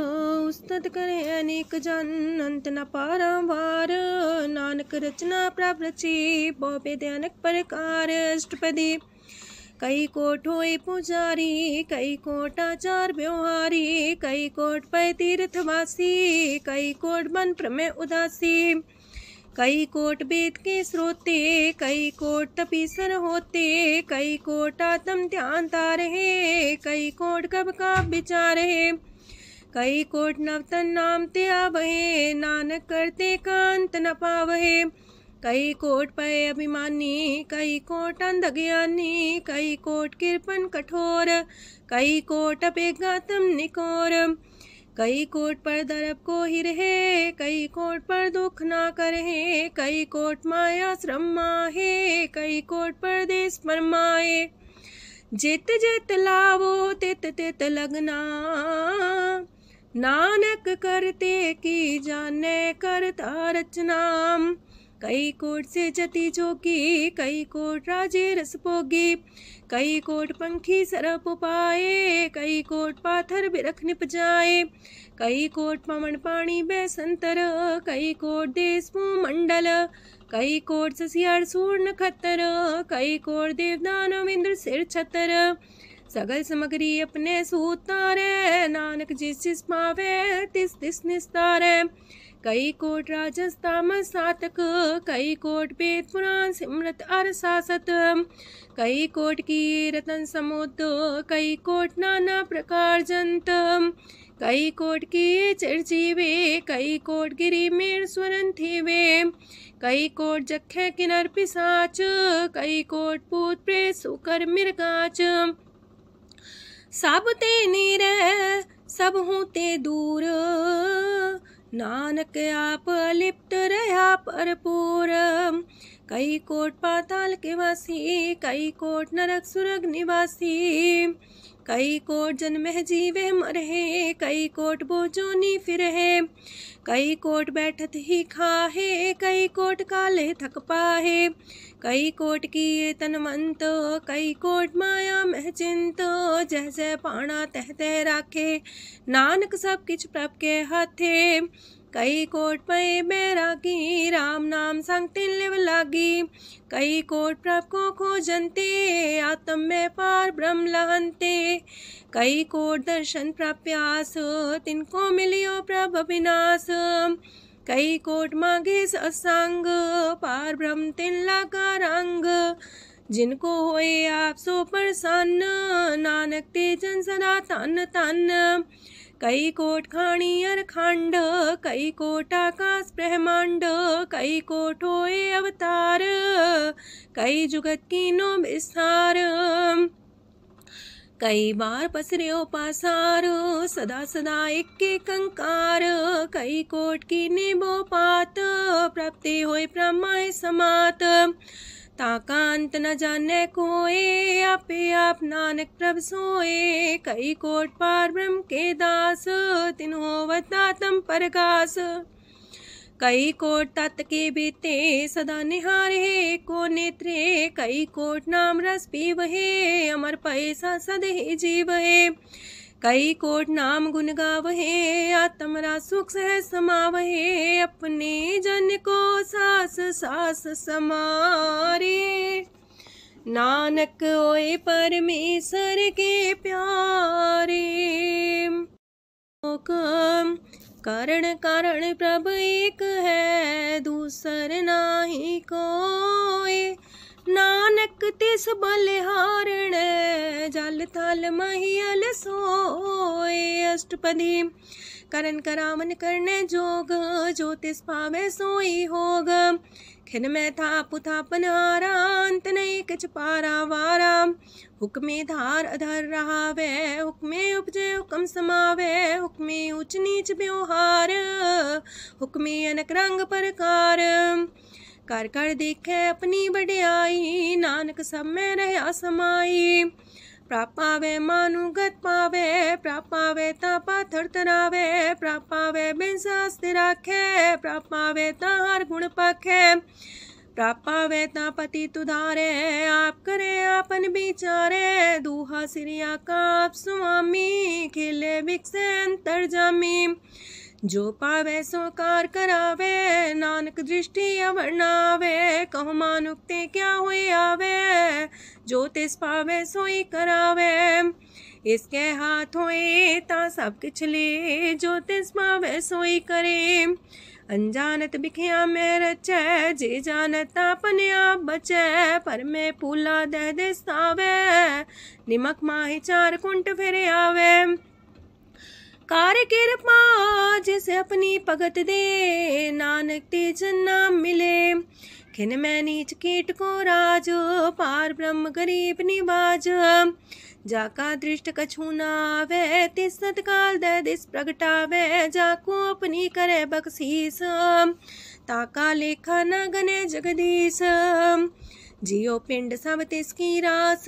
उस्तत करे अनेक जन, अंत न पारावार। नानक रचना प्रभ रची, बहु अनेक प्रकार। अष्टपदी कई कोट होए पुजारी, कई कोट आचार व्यवहारी। कई कोट पै तीर्थवासी, कई कोट बन प्रमेय उदासी। कई कोट वेद के श्रोते, कई कोट तपीसर होते। कई कोट आत्म ध्यान तारे, कई कोट कब का विचारे। कई कोट नवतन नाम ते आवहे, नानक करते कांत न पावहे। कई कोट पय अभिमानी, कई कोट अंधज्ञानी। कई कोट कृपन कठोर, कई कोट अपेगातम निकोर। कई कोट पर दरब को ही रहे, कई कोट पर दुख ना करहे। कई कोट माया श्रम माहे, कई कोट परदेश फरमाए। जित जित लावो तित तित लगना, नानक करते की जाने करता रचना। कई कोट से जति जोगी, कई कोट राजे रस भोगी। कई कोट पंखी सरप पाए, कई कोट पाथर बिरख निप जाए। कई कोट पवन पानी बैसंतर, कई कोट देश मंडल। कई कोट ससियार सूर नखत्तर, कई कोट देवदानव इंद्र सिर छतर। सगल समग्री अपने सूतारे, नानक जिस जिस पावे तिस तिस निस्तारे। कई कोट राजस तामस सातक, कई कोट वेद पुराण सिमरत अर सासत। कई कोट की रतन समुद्र, कई कोट नाना प्रकार जंत। कई कोट की चिरजीवे, कई कोट गिरी मेर स्वरन थीवे। कई कोट जखे किनर पिसाच, कई कोट पूत प्रेत सुकर मिर्गाच। सब ते नीरे सब हूँ ते दूर, नानक आप लिप्त रहा भरपूर। कई कोट पाताल के वासी, कई कोट नरक सुरग निवासी। कई कोट जन्मह जीवे मरहे, कई कोट बोजोनी फिरहे। कई कोट बैठत ही खाहे, कई कोट काले थक पाहे। कई कोट किए तनवंत, कई कोट माया मह चिंत। जह जह पाणा तह तह राखे, नानक सब किछ प्रभ के हाथे। कई कोट पए बैरागी, राम नाम संग तिन लिव लागी। कई कोट प्रभ को खोजंते, आत्म में पार ब्रह्म लहंते। कई कोट दर्शन प्रप्यास, तिनको मिलियो प्रभ अविनाश। कई कोट मांगे सत्संग, पार ब्रह्म तिन लागा रंग। जिनको होए आप सो प्रसन्न, नानक ते जन सदा तन तन। कई कोट खाणी अर खंड, कई कोट आकाश ब्रह्मांड। कई कोट होए अवतार, कई जुगत कीनो विस्तार। कई बार पसर्यो पासार, सदा सदा एक कंकार। कई कोट की निबो पात, प्राप्ति होए प्रमाय समात। ताका अंत न जाने कोय, आपे आप नानक प्रभ सोए। कई कोट पार ब्रह्म के दास, तिन होवत आत्म परगास। कई कोट तत् के बीते, सदा निहारे को नेत्रे। कई कोट नाम रस पीवहे, अमर पैसा सद ही जीवहे। कई कोट नाम गुण गावहे, आत्मरा सुख सह समावहे। अपने जन को सास सास समारे, नानक होए परमेश्वर के प्यारे। कारण कारण प्रभ एक है, दूसर नाही कोय। नानक तिस बलिहारण, जल थल महियल सोय। अष्टपदी करन करावन करने जोग, जो तिस पावे सोई होग। खिन में था पुथापन हारा, अंत नहीं किच पारा वारा। हुक्मे धार अधर रहावे, हुक्मे उपजे हुक्म समावे। हुक्मे ऊंच नीच व्यवहार, हुक्मे अनक रंग प्रकार। कर कर देखे अपनी बड़ियाई, नानक सब में रहा समाई। प्राप पावे मानुगत पावे, प्राप पावे ता पाथर तरावे। प्राप पावे बिन शास्त्र राखे, प्राप पावे ता हर गुण पाखे। प्राप पावे ता पति तुधारे, आप करे आपन विचारे। दूहा सिरिया का आप स्वामी, खिले बिकसे अंतर जामी। जो पावे सो कार करावे, नानक दृष्टि अवर्णावे। कहो मानुक्ते क्या हुए आवे, जो तिस पावे सोई करावे। इसके हाथ होए ता सब किछ ले, जो तिस पावे सोई करे। अनजानत बिखिया में रचे, जे जानत अपने आप बचे। पर में पूला दह दिस्तावे, निमक माही चार कुंट फिर आवे। कार कृपा जिसे अपनी भगत दे, नानक तेज नाम मिले। खिन में नीच कीट को राज, पार ब्रह्म गरीब निवाज। जाका दृष्ट कछु न आवे, तिस सतकाल दे दिस प्रगटावे। जाको अपनी करे बख्शीस, ताका लेखा न गने जगदीश। जियो पिंड सब तिसकी रास,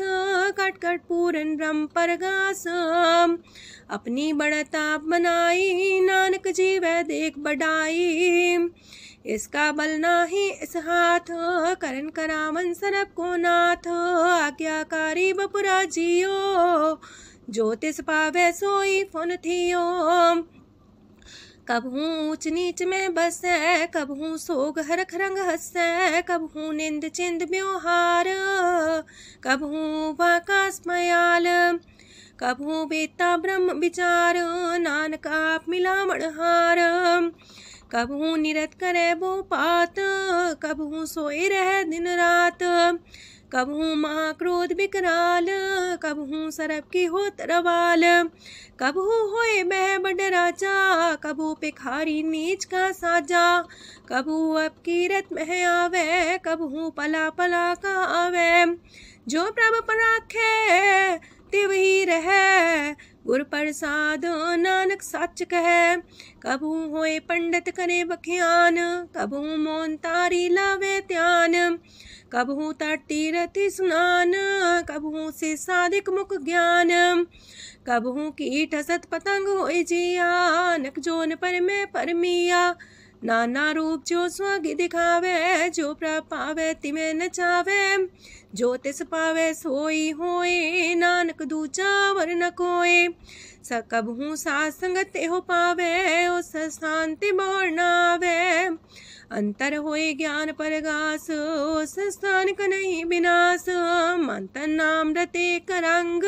कट कट पूरन ब्रह्म परगास। अपनी बढ़ता बनाई, नानक जीवे देख बढ़ाई। इसका बल नाही इस हाथ, करन करावन सरब को नाथ। आज्ञाकारी बपुरा जियो, जो तिस पावे सोई फुन थियो। कबहू ऊंच नीच में बसे, कबहू सोग हरख रंग हंसे। कबहू निंद चिंद व्यवहार, कबहू वाकास मयाल। कबहू बेता ब्रह्म विचार, नानक आप मिलावण हार। कबहू निरत करे वो पात, कबहू सोए रह दिन रात। कबहू महाक्रोध विकराल, कबहू सरब की हो तरवाल। कबहू होए बह बड़ राजा, कबहू भिखारी नीच का साजा। कबहू अब कीरत में आवे, कबहू पला पला का आवे। जो प्रभ पर राखे, तिव ही रहे। गुर प्रसाद नानक सच कहे। कबहू होए पंडित करे बख्यान, कबहू मोन तारी लावे ध्यान। कबहू तटी रति स्नान, कबहू से साधिक मुख ज्ञान। कबहू कीट हसत पतंग होए जिया, नक जोन पर में परमिया। नाना रूप जो स्वागी दिखावे, जो प्रभ पावे तिमें नचावे। जो तिस पावे सोई होए, नानक दूजा वर न कोय। सकबहू साथ संगत हो पावे, उस शांति मोर नावे। अंतर होए ज्ञान परगास, उस स्थान का नहीं विनाश। मंतन नाम रते करंग,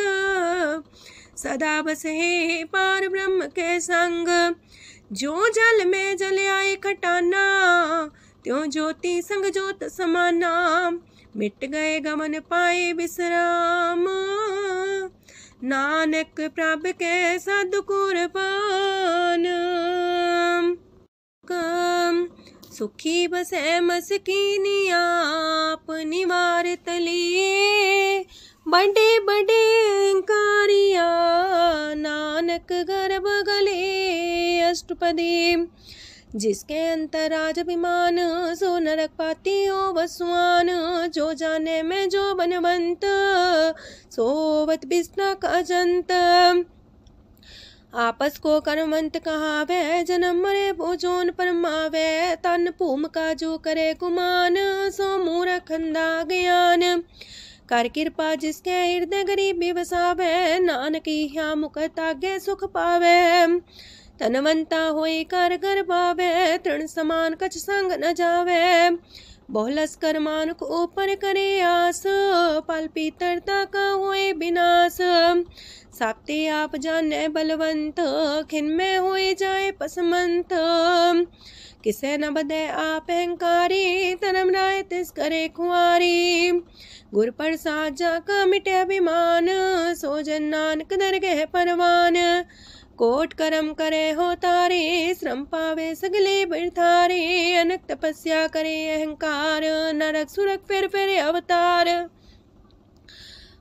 सदा बसे पार ब्रह्म के संग। जो जल में जल आए खटाना, त्यों ज्योति संग ज्योत समाना। मिट गए गमन पाए विश्राम, नानक प्रभ के सद्कुरबान। सुखी बसे मस्कीनी आप निवार तलिए। बड़े बड़े कारिया नानक गर्भ गले। अष्टपदी जिसके अंतराज अभिमान, सो नरक पाती हो बसवान। जो जाने में जो बनवंत, सोवत बिस्ना का जंत। आपस को कर्मवंत कहावे, जन्म मरे भोजोन परमावे। तन भूम का जो करे गुमान, सो मूर्ख अंधा ज्ञान। कर कृपा जिसके हृदय गरीबी बसावे, नानक इहा मुख तागे सुख पावे। तनवंता होई कर घर पावे, तृण समान कछ संग न जावे। बहुलस कर मानुक ऊपर करे आस, पल पीतरता का होए विनाश। साप्ते आप जाने बलवंत, खिन में होए जाए पसमंत। किसे न बदे आप अहंकारी, धर्म राय तिस करे खुआरी। गुर प्रसाद जाका मिटे अभिमान, सो जन नानक दरगह परवान। कोट करम करे हो तारे, श्रम पावे सगले बिरथारे। अनक तपस्या करे अहंकार, नरक सुरक फिर अवतार।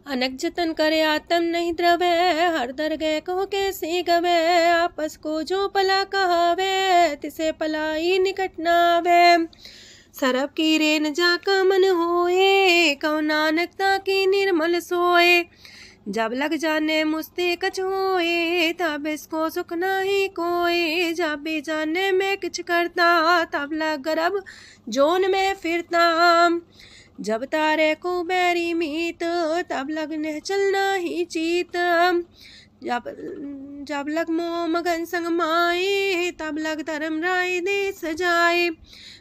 अनक जतन करे आत्म नहीं द्रवे, हर दरगह कहो कैसे गवे। आपस को जो पला कहावे, तिसे पलाई निकट नावे। सरब की रेन जाका मन होए, कहो नानक ताकी निर्मल सोए। जब लग जाने मुस्ते कछ होए, तब इसको सुख नाही कोए। जब भी जाने में किछ करता, तब लग गर्भ जोन में फिरता। जब तारे को बैरी मीत, तब लगने चलना ही चीत। जब लग मोह मगन संग माए, तब लग धर्म राय दे सजाए।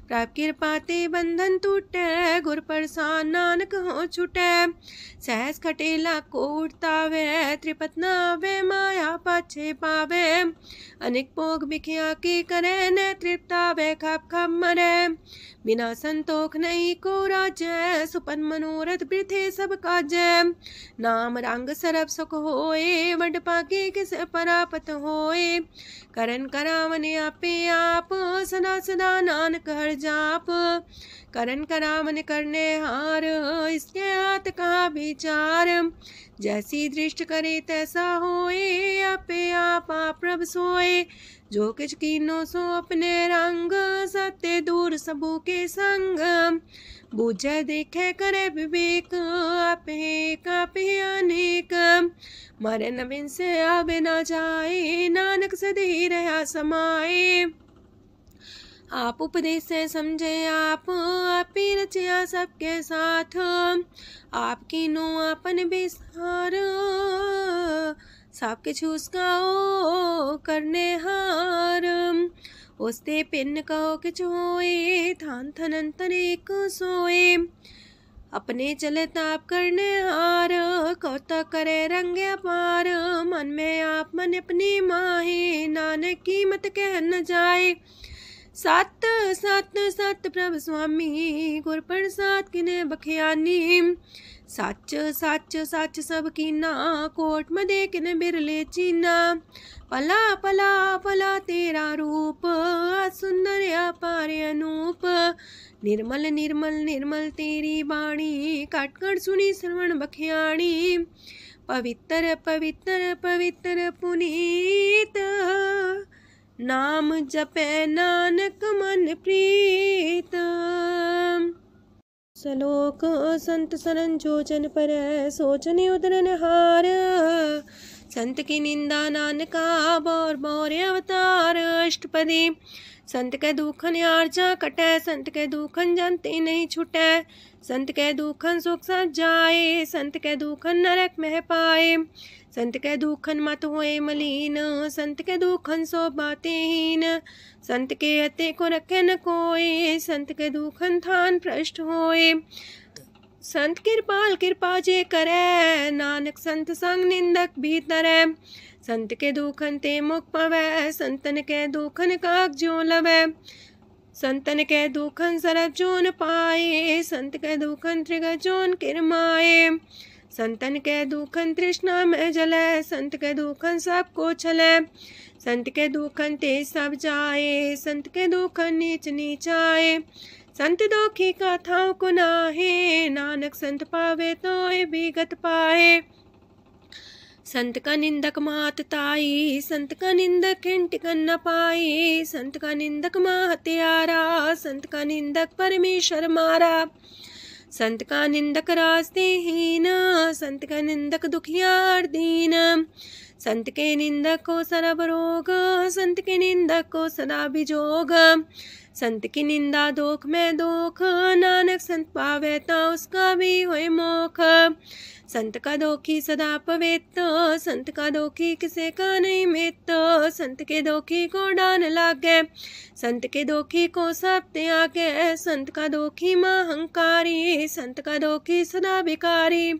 प्रभ कृपा ते बंधन टूटे, गुर प्रसाद नानक हो छूटे। सहस खटेला को उठतावे, त्रिपत नावे माया पाछे पावे। अनेक भोग बिखिया की करे, न तृप्तावे खप खप मरे। बिना संतोख नहीं को राजै, सुपन मनोरथ बिरथे सब काजै। नाम रंग सरब सुख होए, वड पाके किस परापत होए। करन करावन आपे आप, सदा सदा नानक हर जाप। करन करावन करने हार, इसके हाथ का विचार। जैसी दृष्ट करे तैसा होए, आपे आप प्रभ सोए। जो किछ कीनो सो अपने रंग, सत्य दूर सबू के संग। बूझे देखे करे विवेक, आपे अनेक। मरे न बिन से आवे न जाए, नानक सदी रहा समाए। आप उपदेश से समझे आप ही रचिया सबके साथ। आपकी नो आपन बिसार, सब किछ उसका ओ करने हार। उसते पिन कहो किछ होए, थान थन अंतर एक सोए। अपने चले ताप करने हार, कौतक करे रंग अपार। मन में आप मन अपनी माहे, नानक की मत कह न जाए। सत सत सत प्रभ स्वामी, गुर प्रसाद किने बखियानी। सच सच सच सब कीना, कोट मदे किने बिरले चीना। पला पला पला तेरा रूप, सुंदर अपार अनूप। निर्मल निर्मल निर्मल तेरी बाणी, काट कर सुनी श्रवण बखियाणी। पवित्र पवित्र पवित्र पुनीत, नाम जपे नानक मन प्रीत। सलोक संत सरन जोजन पर, सोचन उदरन हार। संत की निंदा नानका, बौर बौर अवतार। अष्टपदी संत के दुखन आर्जा कटै, संत के दुखन जानते नहीं छुटै। संत के दुखन सुख सज जाए, संत के दुखन नरक में पाए। संत के दुखन मत होए मलीन, संत के दुखन सो बातें हीन। संत के अते को रखे न कोई, संत के दुखन थान भ्रष्ट होए। संत कृपाल कृपा जे करे, नानक संत संग निंदक भीतरै। संत के दुखन ते मुख पवै, संतन के दुखन काग जो लवै। संतन के दुखन सरब जोन पाए, संत के दुखन त्रिगत जोन किरमाए। संतन के दुखन तृष्णा में जलै, संत के दुखन सबको छलै। संत के दुखन ते सब जाए, संत के दुखन नीच नीचाए। संत दोखी का थाव को नाहे, नानक संत पावे तो विगत पाए। संत का निंदक मात ताई, संत का निंदक खिंट कर न पाई। संत का निंदक माँ हत्यारा, संत का निंदक परमेश्वर मारा। संत का निंदक रास्ते हीन, संत का निंदक दुखियार दीन। संत के निंदक को सरब रोग, संत के निंदक को सदा बिजोग। संत की निंदा दोख में दोख, नानक संत पावे ता उसका भी होए मोख। संत का दोखी सदा पवित्र, संत का दोखी किसे का नहीं मित। संत के दोखी को डान लागे, संत के दोखी को सब त्यागे। संत का दोखी महांकारी, संत का दोखी सदा भिकारी।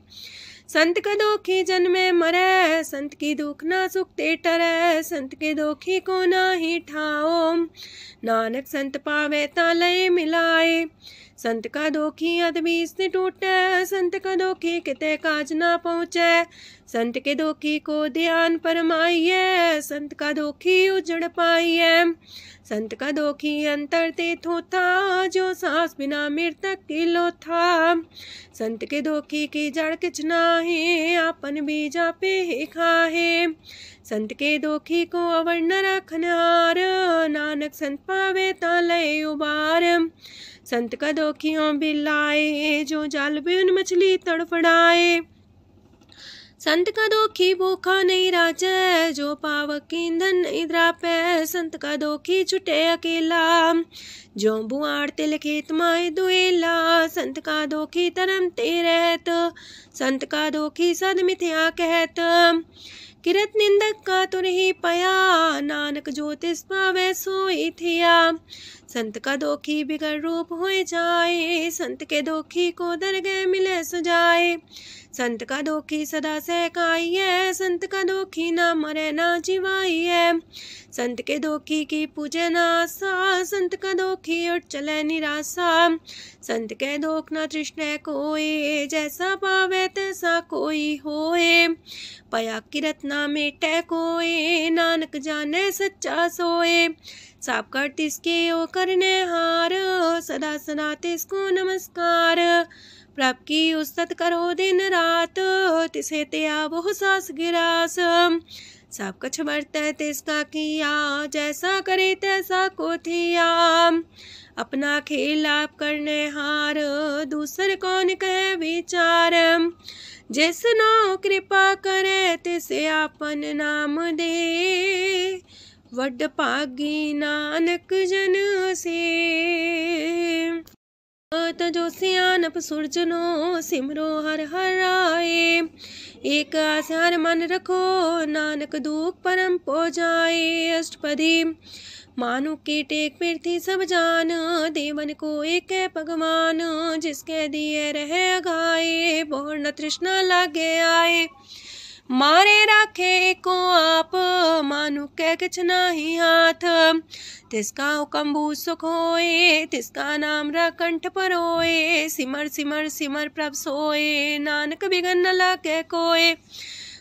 संत का दोखी जन्मे मरे, संत की दुख ना सुख ते टरे। संत के दोखी को ना ही ठाओ, नानक संत पावे ता लय मिलाए। संत का दोखी अदबी से टूटे, संत का दोखी किते काज ना पहुँचे। संत के दोखी को ध्यान परमाइए, संत का दोखी उजड़ पाइए। संत का दोखी अंतर ते थोथा, जो सांस बिना मृतक की लोथा। संत के दोखी की जड़ किछ नाहे, आपन बीजा पे ही खाहे। संत के दोखी को अवर न रखनहार, नानक संत पावे ता लय उबार। संत का दोखियों बिलाए, जो जाल बिन मछली तड़फड़ाए। संत का दोखी भूखा नहीं राजे, जो पावक ईंधन नहीं द्रापे। संत का दोखी छुटे अकेला, जो बुआड़ तिल खेत माए दुएला। संत का दोखी तरम ते रहत, संत का दोखी सद मिथ्या कहत। किरत निंदक का तुर ही पया, नानक जो तिस पावे सोई थिया। संत का दोखी बिगड़ रूप होए जाए, संत के दोखी को दरगह मिले सुजाए। संत का दोखी सदा सहकाइए, संत का दोखी ना मरे ना जिवाइए। संत के दोखी की पूजे ना आशा, संत का दोखी उठ चले निराशा। संत के दोख ना तृष्णा कोई, जैसा पावे तैसा कोई होए। पया किरत ना मेटे कोई, नानक जाने सच्चा सोए। साप कर तिसके ओ करने हार, सदा सदा तिसको नमस्कार। प्रभ की उस्तत करो दिन रात, तिसे त्या वो सास गिरास। सब कछ बरतै तिसका किया, जैसा करे तैसा को थिया। अपना खेल आप करने हार, दूसर कौन कहे विचार। जिसनो कृपा करे तिसे आपन नाम दे, वड पागी नानक जन से। तजो सियानप सुरजनो, सिमरो हर हर आए। एक आसार मन रखो, नानक दुख परम पो जाए। अष्टपदी मानु के टेक पृथ्वी सब जान, देवन को एक है भगवान। जिसके दिए रहे अघाए, बोर न तृष्णा लागे आए। मारे राखे को आप, मानु के किछ नाही हाथ। तिसका हुक्म भू सुख होए, तिसका नाम रकंठ पर होए। सिमर सिमर सिमर प्रभ सोए, नानक बिगन न लागे कोय।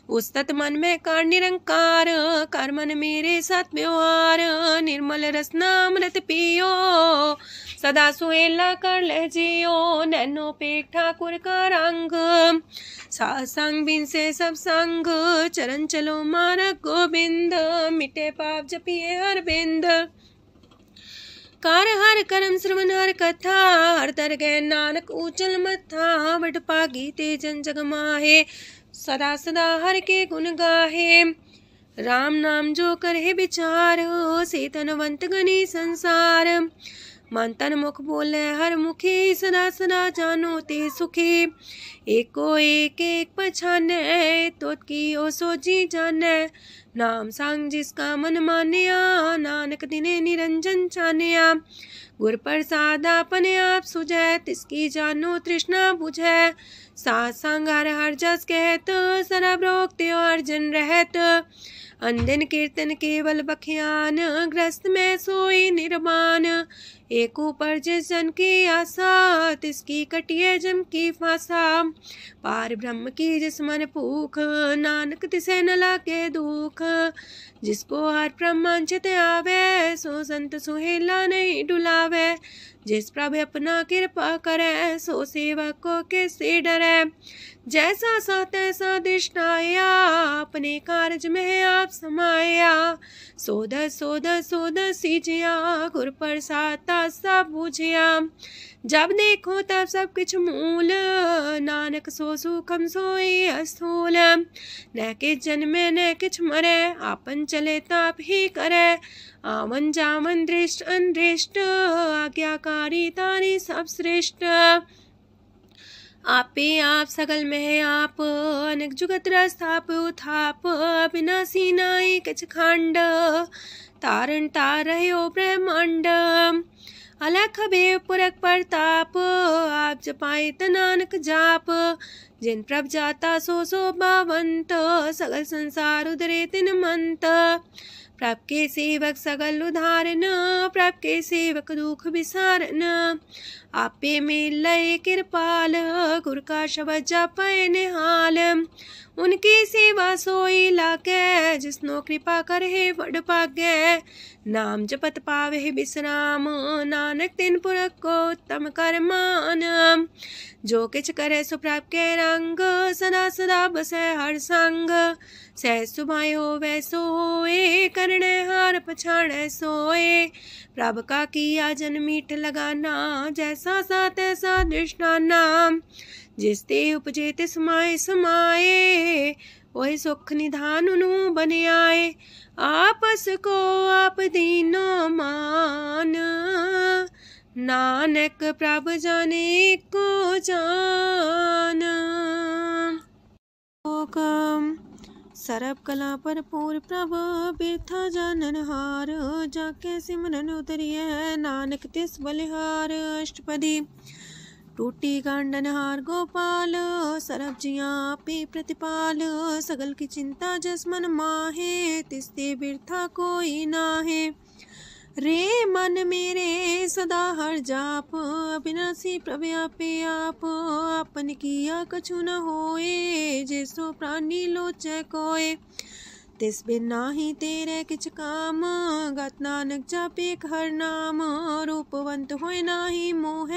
उस्तत मन में कर निरंकार, कर मन मेरे साथ व्यवहार। निर्मल रसना अमृत पियो, सदा सुहेला कर ले जियो। नैनो पेट ठाकुर का रंग, सासंग बिन से सब संग। चरण चलो मारक गोविंद, मिटे पाप जपिए हर बिंद। कार हर करम श्रवण हर कथा, हर तर गए नानक ऊचल मथा। वड पागी ते जन जग माहे, सदा सदा हर के गुण गाहे। राम नाम जो करे विचार, से तनवंत गनी संसार। मन तन मुख बोले हर मुखी, सदा सदा जानो ते सुखी। एको एक एक पछाने, तो की ओ सोजी जाने। नाम संग जिसका मन मानिया, नानक दिने निरंजन छानिया। गुर प्रसाद अपने आप सुझै, तिसकी जानो तृष्णा बुझै। सात संग हर हर जस कहत, सरब रोग त्यो अर्जन रहत। अनदिन कीर्तन केवल बख्यान, ग्रस्त में सोई निर्वाण। एक ऊपर जिस जन की आशा, तिसकी कटिए जम की फांसा। पार ब्रह्म की जिस मन भूख, नानक तिसे न लागे दुख। जिसको हर ब्रह्मांड चित आवे, सो संत सुहेला नहीं डुलावे। जिस प्रभु अपना कृपा करे, सो सेवक को किससे डरे। जैसा सा तैसा दिष्टाया, अपने कारज में आप समाया। सोध सोध सोध सीजिया, गुर प्रसाद सब बुझिया। जब देखो तब सब कुछ मूल, नानक सो सुखम सोई अस्थूल। न किछ जन्मे न किछ मरे, आपन चले ताप ही करे। आवन जावन दृष्ट अनदृष्ट, आज्ञाकारी तारी सब श्रेष्ठ। आपे आप सगल में आप, अनेक जुगत रस्थाप उथाप। अविनाशी नाई किछ खंड, तारण तार रह्यो ब्रह्मांड। अलख भेव पुरख प्रताप, आप जपाए त नानक जाप। जिन प्रभ जाता सो शोभावंत, सगल संसार उधरे तिन मंत। प्रभ के सेवक सगल उधारन, प्रभ के सेवक दुख विसारन। आपे में लय कृपाल, गुर का शब्द जपै निहाल। उनकी सेवा सोई लागे, जिसनो कृपा करे वड पागे। नाम जपत पावे विश्राम, नानक तिन पुरख को उत्तम कर मान। जो किछ करे सो प्रभ के रंग, सदा सदा बसै हर संग। सह सुभाए होवे सो होए, करणे हार पछाड़े सोए। प्रभ का किया जन मीठ लगाना, जैसा सा तैसा दृष्टाना। जिस ते उपजे तिस माए समाए, ओए सुख निधान उनु बन आए। आपस को आप दीनो मान, नानक प्रभ जाने को जान। सरब कला भरपूर प्रभ, बिरथा जानन हार। जाके सिमरन उतरिए, नानक तिस बलिहार। अष्टपदी। टूटी गांडन हार गोपाल, सरब जिया पे प्रतिपाल। सगल की चिंता जस मन माहे, तिसते बिरथा कोई नाहे। रे मन मेरे सदा हर जाप, अविनाशी प्रभ आपे आप। आपन किया कछु न होए, जैसो प्राणी लोचै कोय। तिस बिन नाही तेरे किछ काम, गत नानक जापे हर नाम। रूपवंत होय नाही मोह,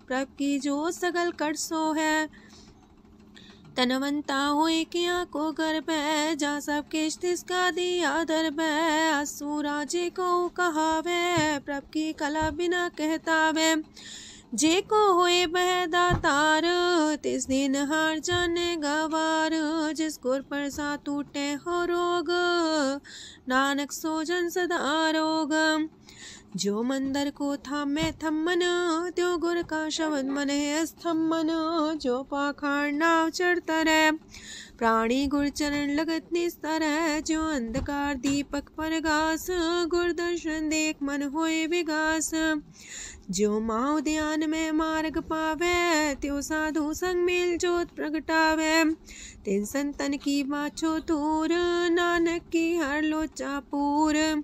प्रभ की जो सगल कर सो है। तनवंता होए किया को गर्भ, जा सब किश तिसका दिया दर्ब। असु राजे को कहावे, प्रभ की कला बिना कहतावे। जे को होए बह दातार, तिस दिन हार जाने गवार। जिस गुर प्रसाद टूटे हो रोग, नानक सो जन सदा रोग। जो मंदर को थामे थम्मन, त्यो गुर का शब्द मन है स्तम्भन। जो पाखाड़ नाव चढ़ता रहे, प्राणी गुर चरण लगत निस्तर है। जो अंधकार दीपक पर घास, गुर दर्शन देख मन होए विगास। जो माओ ध्यान में मार्ग पावे, त्यो साधु संग मेल जोत प्रगटावे। तिन संतन की बाछो तूर, नानक की हर लोचा पूर।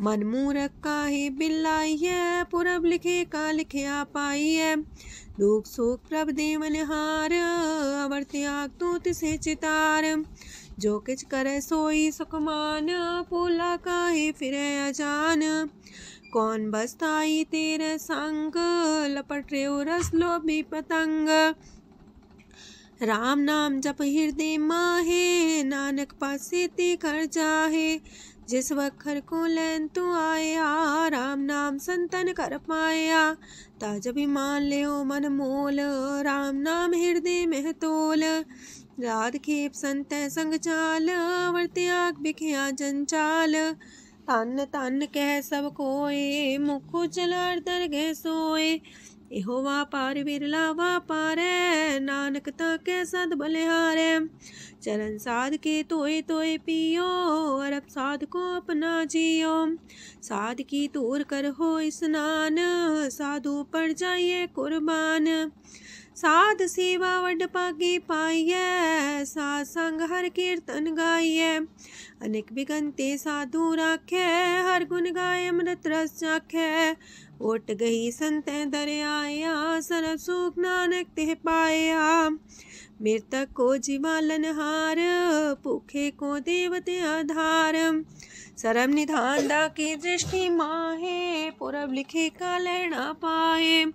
मन मूरख काहे बिलाइए, पुरब लिखे का लिखिया पाइए। दुख सुख प्रभ देवन हार, अवर त्याग तू तिसे चितार। जो किछ करे सोई सुखमान, पोला काहे फिरे अजान। कौन बसताई तेरे संग, लपट रे रस लोभी पतंग। राम नाम जप हृदय माहे, नानक पासे ते कर जाहे। जिस वखर को लैन तू आया, राम नाम संतन कर पाया। ताज अभिमान ले मन मोल, राम नाम हृदय में तोल। राध खेप संत संग चाल, वर त्याग बिखिया जंचाल। तन तन कह सब कोय, मुख जलार दरगह सोए। एहो वापार विरला वापारै, नानक ताके सद बलिहारै। चरण साध के तोय तोय पियो, अरब साध को अपना जियो। साध की तूर कर हो स्नान, साधु पर जाइए कुर्बान। साध सेवा वड पागे पाइए, साध संग हर कीर्तन गाइए। अनेक बिगंते साधु राखे, हर गुण गाय अमृत रस चाखे। ओट गई संतै दरियाया, सरब सुख नानक तिह पाया। मृतक को जीवालन हार, भूखे को देवते आधार। सरब निधान दा की दृष्टि माहे, पुरब लिखे का लहना पाए।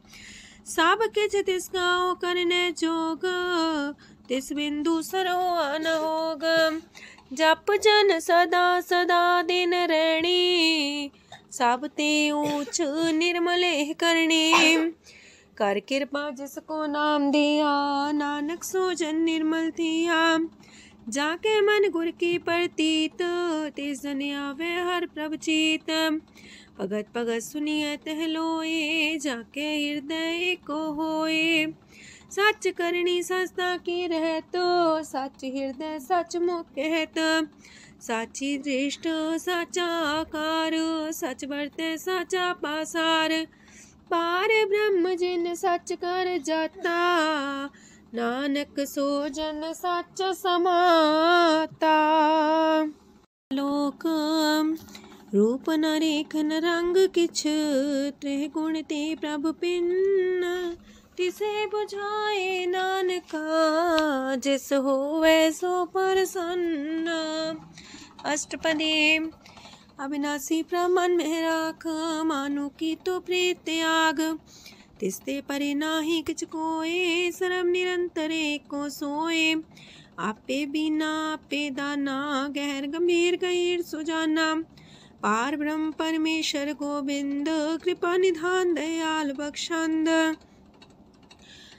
सब किछ तिस गाओ करने जोग, तिस बिंदु सरो अनहोग। जप जन सदा सदा दिन रैणी, सब ते ऊंच निर्मले करणी। कर कृपा जिसको नाम दिया, नानक सो जन निर्मल थिया। जाके मन गुर की प्रतीत, तिस जन आवे हर प्रभ चीत। भगत भगत सुनिए तह लोए, जाके हृदय को होए। सच करनी सस्ता की रहत, सच हृदय सच मुख कहत। साची दृष्ट साचा आकार, सच बरते साचा पासार। पार ब्रह्म जिन सच कर जाता, नानक सो जन सच समाता। लोक रूप न रेखन रंग किछ, त्रिह गुण ते प्रभ पिन्न। तिसे बुझाए नानका, जिस होवे सो प्रसन्न। अष्टपदी। अविनाशी प्रमन में राख, मानु की तो प्रीत त्याग। तिसते परे नाही किछ कोय, सरब निरंतर एको सोए। आपे बिना आपे दाना, गहर गंभीर गहीर सुजाना। पार ब्रह्म परमेश्वर गोविंद, कृपा निधान दयाल बख्शंद।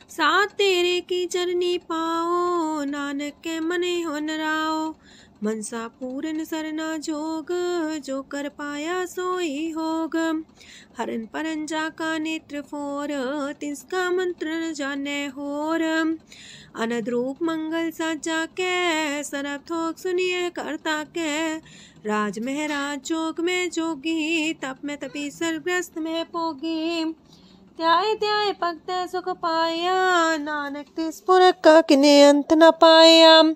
साथ तेरे की चरनी पाओ, नानक के मने हो नराओ। मनसा पूरन सरना जोग, जो कर पाया सोई होग। हरन परन जाका नेत्र फोर, तिसका मंत्र न जाने होर। अनद रूप मंगल साजा के, सरब थोक सुनिए करता के। राज महराज जोग में जोगी, तप में तपी सरग्रस्त में पोगी। त्याय त्याय भक्त सुख पाया, नानक तिस पुरख का किने अंत न पाया।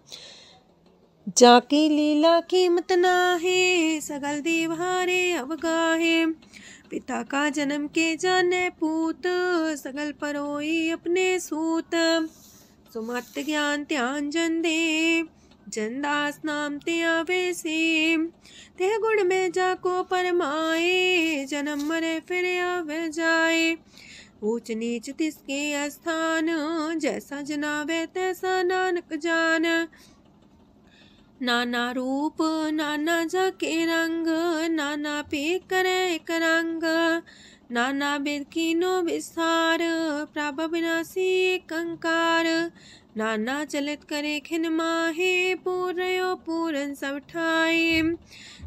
जाकी लीला कीमत नाहे, सगल देव हारे अवगाहे। पिता का जन्म के जाने पूत, सगल परोई अपने सूत। सुमत ज्ञान ध्यान जन दे, जनदास नाम ते आवे से। तेह गुण में जाको परमाए, जन्म मरे फिर आवे जाए। ऊंच नीच तिसके स्थान, जैसा जनावे तैसा नानक जान। नाना रूप नाना जाके रंग, नाना पे करे एक रंग। नाना वेद कीनो विस्तार, प्रभ विनाशी एक अंकार। नाना चलित करे खिन माहे, पूर्यो पूरन सब ठाए।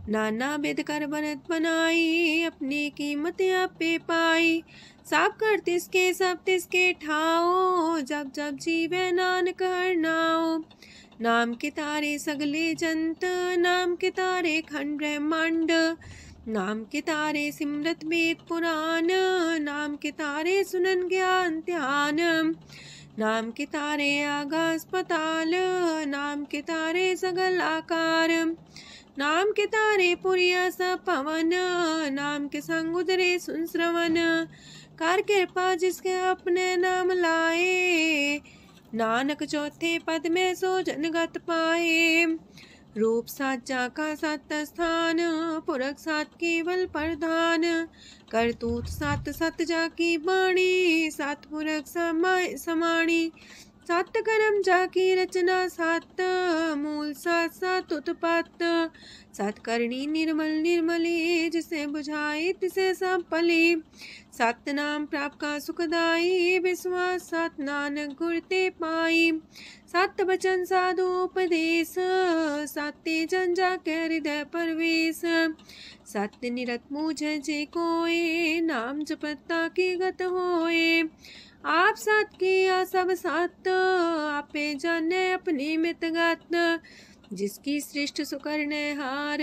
नाना वेद कर बनत बनाई, अपनी कीमत आपे पाई। सब कर तिसके सब तिसके ठाओ, जब जब जीवे नानक हर नाओ। नाम के तारे सगले जंत, नाम के तारे खंड ब्रह्मांड। नाम के तारे सिमरत वेद पुराण, नाम के तारे सुनन ज्ञान ध्यान। नाम के तारे आकाश पाताल, नाम के तारे सगल आकार। नाम के तारे पुरिया सब पवन, नाम के संग उदरे सुन श्रवण। कर कृपा जिसके अपने नाम लाए, नानक चौथे पद में सो जनगत पाए। रूप साचा का सत स्थान, पुरख सात केवल प्रधान। करतूत सात सत जाकी बाणी, सात पुरख समाय समाणी। सात कर्म जाकी रचना सात, मूल सात सात उत्पत्त। सात करणी निर्मल निर्मली, जिसे बुझाई तिसे सब पली। सात नाम प्राप्त का सुखदाई, विश्वास सात नानक गुर ते पाई। सात वचन साधु उपदेश, साते जन जाके हृदय परवेश। सत्य निरत मुझे जे कोय, नाम जपता की गत होए। आप सात किया सब सात, आपे जाने अपनी मितगत। जिसकी सृष्टि सुकरने हार,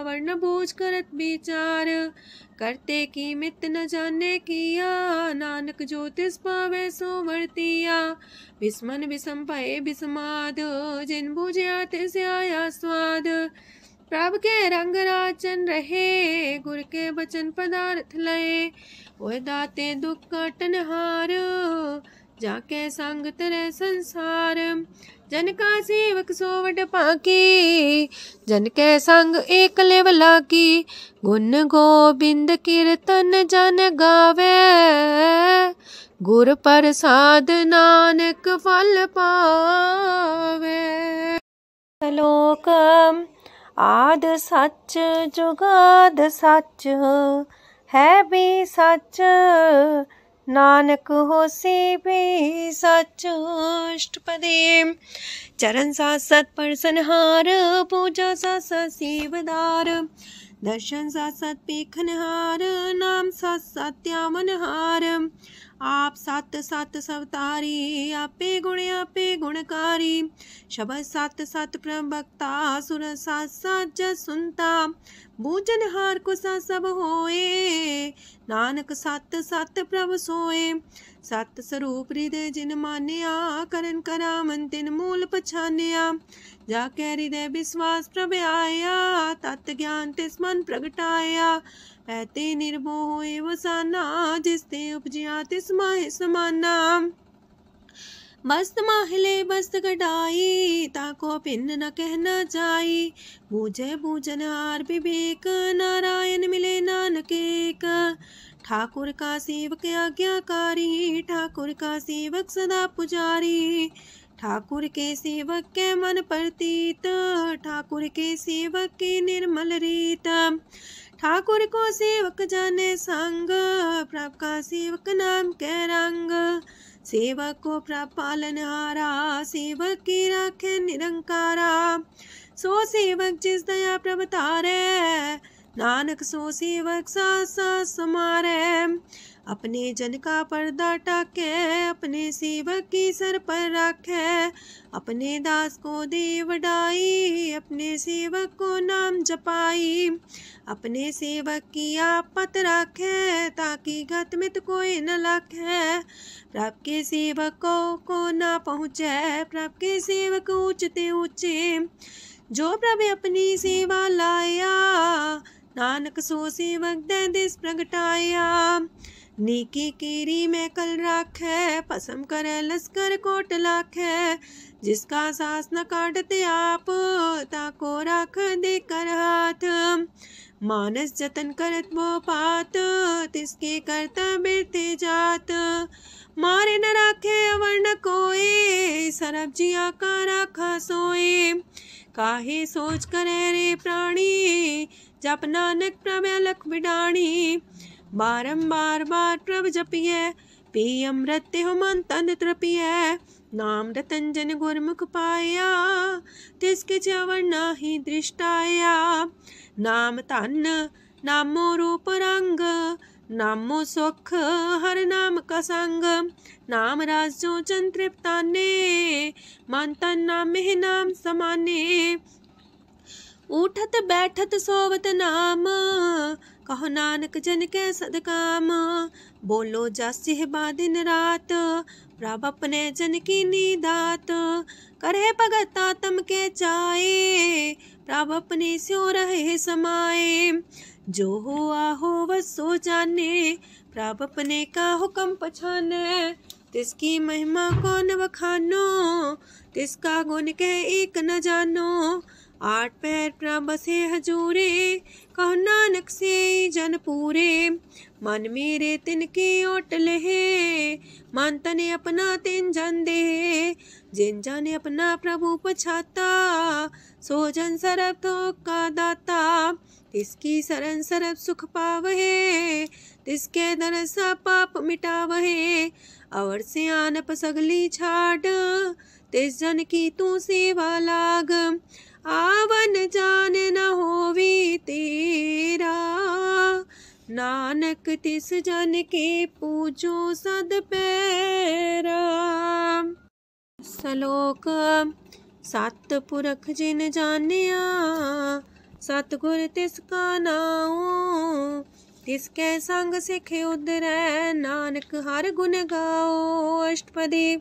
अवर्ण बूझ करत विचार। करते की मित न जाने किया, नानक जो तिस पावे सो वर्तिया। विस्मन विषम भये विषमाद, जिन बुझिया तिस आया स्वाद। प्रभ के रंग राचन रहे, गुर के बचन पदार्थ लए। ओह दाते दुख काटन हार, जाके संग तरह संसार। जन का सेवक सोवट पाकी, जन के संग एक लेवला की। गुण गोबिंद कीर्तन जन गावे, गुर प्रसाद नानक फल पावे। श्लोक आद सच जुगाद सच, है भी सच नानक होसी भी सच। अष्टपदी चरण साथ सत परसनहार, पूजा साथ साथ सेवदार। दर्शन साथ साथ पेखनहार, नाम साथ साथ त्यामनहार। आप सत सत सवतारी, आपे गुणकारी। शब्द सत सत प्रभक्ता, सुर साथ साथ जस सुनता। बूझनहार को साथ सब होए, नानक सत सत प्रभ सोए। सत स्वरूप हृदय जिन मानिया, करन करा मन तिन मूल पछानिया। जाके हृदय विश्वास प्रभ आया, तत् ज्ञान तिस मन प्रगटाया। ऐते निर्भो होए वसाना, जिसते उपजिया तिस माहि समाना। मस्त माहिले बस्त कटाई, ताको भिन्न न कहना जाई। बूझे बूझनहार विवेक, नारायण मिले नानक एक। ठाकुर का सेवक आज्ञाकारी, ठाकुर का सेवक सदा पुजारी। ठाकुर के सेवक के मन प्रतीत, ठाकुर के सेवक की निर्मल रीत। ठाकुर को सेवक जाने संग, प्रभ का सेवक नाम के रंग। सेवक को प्रभ पालनहारा, सेवक की राखे निरंकारा। सो सेवक जिस दया प्रभ तारे, नानक सो सेवक साथ साथ समारे। अपने जन का पर्दा टाके, अपने सेवक की सर पर राखे। अपने दास को दे वडाई, अपने सेवक को नाम जपाई। अपने सेवक की आप पत राखे, ताकि गत मित कोई न लाखे। प्रभ के सेवक को ना पहुँचे, प्रभ के सेवक ऊंचते ऊंचे। जो प्रभ अपनी सेवा लाया, नानक सो सेवक दे दिस प्रगटाया। नीकी कीरी में कल राखे, पसम करे लश्कर कोट लाखे। जिसका सास न काटते आप, ताको राख दे कर हाथ। मानस जतन करत वो पात, तिसके करता बिरते जात। मारे न राखे अवर न कोई, सरब जिया का राखा सोए। काहे सोच करे रे प्राणी, जप नानक प्रभ अलख बिडाणी। बारंबार बार प्रभ जपिए, पी अमृत हो मन तन तृपिए। नाम रतन जन गुरमुख पाया, तिसके च्यवर नाही दृष्टाया। नाम धन नामो रूप रंग, नामो सुख हर नाम का संग। नाम राज जो जन तृप्ताने, मन तन नाम में नाम समाने। उठत बैठत सोवत नाम, कहो नानक जन के सदकाम। बोलो जस बा दिन रात, प्रभ अपने जन की नीदात। करे भगत आत्म के चाए, प्रभ अपने स्यो रहे समाए। जो हो आहो वसो जाने, प्रभ अपने का हुक्म पछाने। तिसकी महिमा कौन बखानो, तिसका गुण के एक न जानो। आठ पैर प्रभ बसे हजूरे, कहो नानक से जन पूरे। मन मेरे तिनकी ओट लहे, मन तने अपना तिन जन दे। जिन जन अपना प्रभु पछाता, सो जन सरब थोक का दाता। तिसकी शरण सरब सुख पावहे, तिसके दरसा पाप मिटावहे। अवर से आनप सगली छाड़, तिस जन की तू सेवा लाग। आवन जान न होवी तेरा, नानक तिस जन के पूजो सद पैरा। श्लोक सत पुरख जिन जानिया, सतगुर तिसका नाओ। तिसके संग सिखे उदरै, नानक हर गुण गाओ। अष्टपदी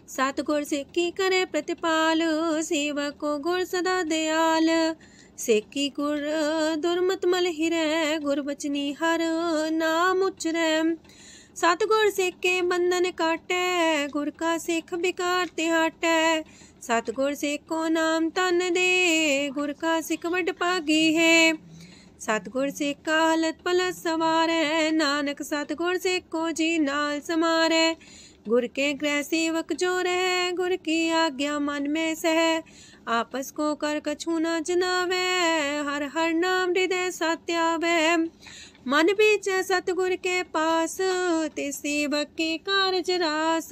सतगुर सेकी करे प्रतिपाल, सेवक को गुर सदा दयाल। सेकी गुर दुर्मत मल हिरै, गुर बचनी हर नाम उचरै। सतगुर सेके बंधन काटै, गुर का सेख बिकार ते हटै। सतगुर सेको नाम तन दे, गुर का सिख वड भागी है। सतगुर सेका हलत पलत सवारै, नानक सतगुर सेको जी नाल समारै। गुर के गृह सेवक जो रह, गुर की आज्ञा मन में सह। आपस को कर कछु न जनावै, हर हर नाम हृदय सत्यावै। मन बीच सतगुर के पास, ते सेवक के कारज रास।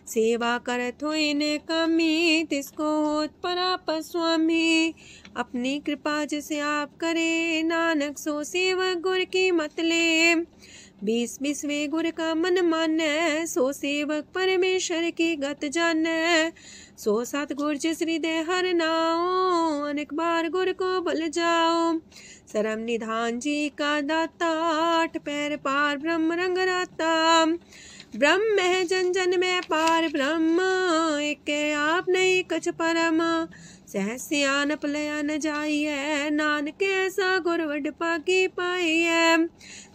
सेवा करत होए ने कामी, तिसको होत पराप स्वामी। अपनी कृपा जिसे आप करे, नानक सो सेवक गुर की मत ले। 20 गुर का मन मानै, सो सेवक परमेश्वर की गत जानै। सो सतगुर जिस हृदय हर नाओ, अनेक बार गुर को बल जाओ। सरम निधान जी का दाता, 8 पैर पार ब्रह्म रंग राता। ब्रह्म है जन जन में पार ब्रह्म, एक आप नहीं कछ परम। सहस सियानप लया न जाइए, नानक ऐसा गुर वड पागी पाइए।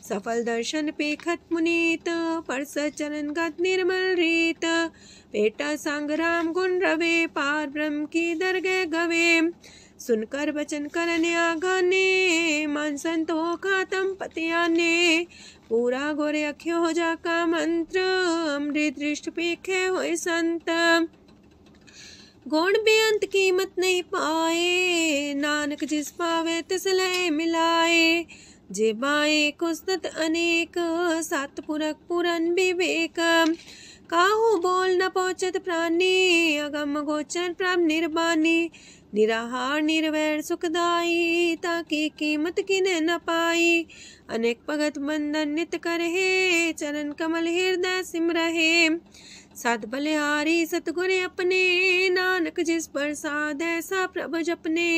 सफल दर्शन पेखत मुनीत, परस चरण गत निर्मल रीत। पेटा संग राम गुण रवे, पार ब्रह्म की दरगह गवे। सुनकर बचन करन आगाने, मन संतोख खातम पतियाने। पूरा गोरे अख्यो हो जाका मंत्र, अमृत दृष्ट पेखे होए संत। गुण बेअंत कीमत नहीं पाए, नानक जिस पावे तिस लय मिलाए। जेबाए कुसत अनेक, सतपुरख पुरन विवेक। काहू बोल न पहुँचत प्राणी, अगम गोचर प्रभ निर्बानी। निराहार निर्वैर सुखदाई, ताकि कीमत किने न पाई। अनेक भगत बंधन नित करहे, चरण कमल हृदय सिमरहे। सत बलिहारी सतगुर अपने, नानक जिस प्रसाद ऐसा प्रभु जपने।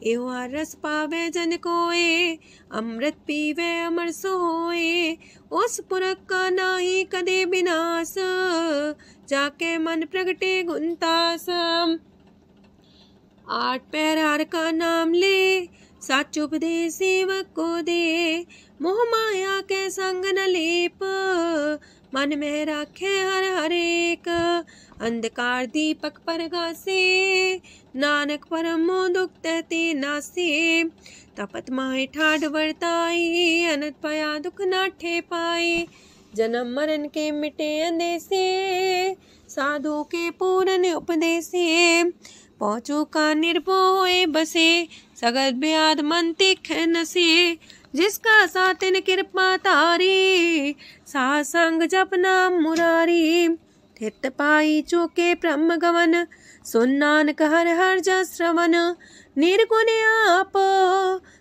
एहो रस पावे जन कोय, अमृत पीवे अमर सोए। उस पुरख का नाही कदे विनाश, जाके मन प्रगटे गुणतास। 8 पैर हर का नाम ले, सच उपदेश सेवक को दे। मोह माया के संग न लेप, मन में राखे हर हरेक। अंधकार दीपक परगासे, नानक परम मोह दुख तहते नासे। तपत माहे ठाड वर्ताई, अनंत पया दुख नाठे पाए। जन्म मरण के मिटे अंदेसे, साधु के पूरन उपदेसे। पहुँचो का निर्भो होए बसे, सगत ब्याद मन तिख नसे। जिसका सातिन कृपा तारी, साध संग जप नाम मुरारी। थित पाई चूके ब्रह्म गवन, सुन नानक हर हर जस श्रवण। निर्गुण आप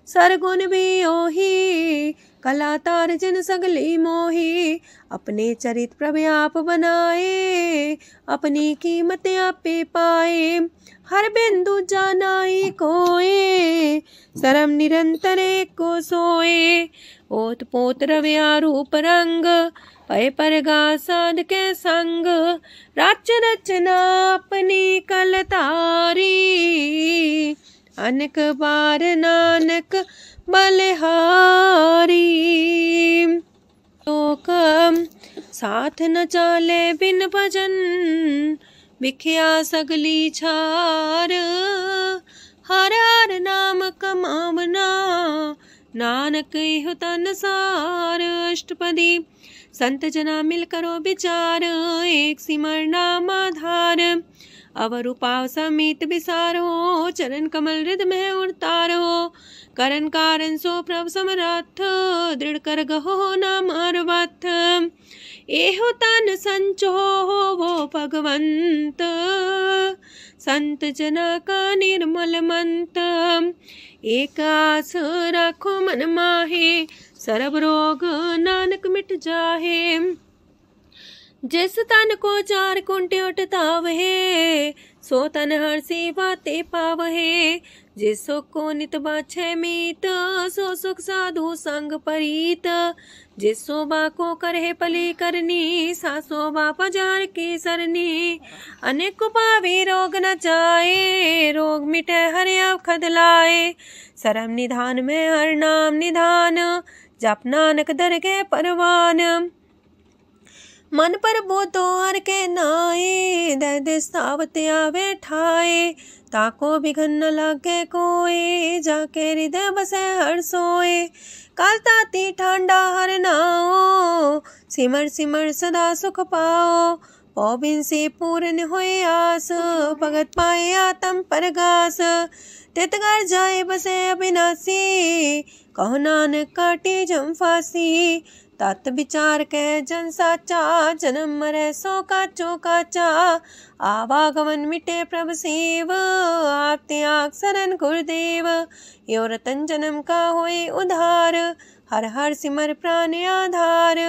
सरगुण भी ओही, कला तार जिन सगली मोही। अपने चरित प्रभु आप बनाए, अपनी कीमत आपे पाए। हर बिंदु जानाई कोय, सरम निरंतर को सोए। ओत पोत रव्या रूप रंग, पय परगा साध के संग। राच रचना अपनी कलतारी, अनक बार नानक बलिहारी। लोक साथ न चाले बिन भजन, बिख्या सगली छार। हर हर नाम कमावना, नानक इह तन सार। अष्टपदी संत जना मिल करो विचार, एक सिमर नाम आधार। अवर उपाव समीत विसारो, चरण कमल हृद में उतारो। करन कारण सो प्रभ समरथ, दृढ़ कर गहो नाम अर्वथ। एहो तन संचो वो भगवंत, संत जना का निर्मल मंत। एक आस राखो मन माहे, सरब रोग नानक मिट जाहे। जिस तन को 4 कुंटे उठतावहे, सो तन हर्षि बाते पावहे। जिस सुख को नित बाछे मीत, सो सुख साधु संग परीत। जिस शोभा को करहे पली करनी, सा शोभा पजार की सरनी। अनेक पावे रोग न जाए, रोग मिटे हरे अवखद लाए। सरम निधान में हर नाम निधान, जप नानक दरगे परवान। मन पर बोधो हर के नाए, दर्द सावत आवे ठाए। ताको बिघन न लागे कोय, जाके हृदय बसे हर सोए। काल ताती ठांडा हर नाओ, सिमर सिमर सदा सुख पाओ। पौबिन से पूर्ण होए आस, भगत पाए आत्म परगास। तितगर जाए बसे अविनाशी, कहो नानक काटे जम फांसी। तत् विचार के जन साचा, जन्म मरे सो काचो काचा। आवागमन मिटे प्रभ सेव, आप त्याग शरण गुरुदेव। यो रतन जन्म का होए उधार, हर हर सिमर प्राण आधार।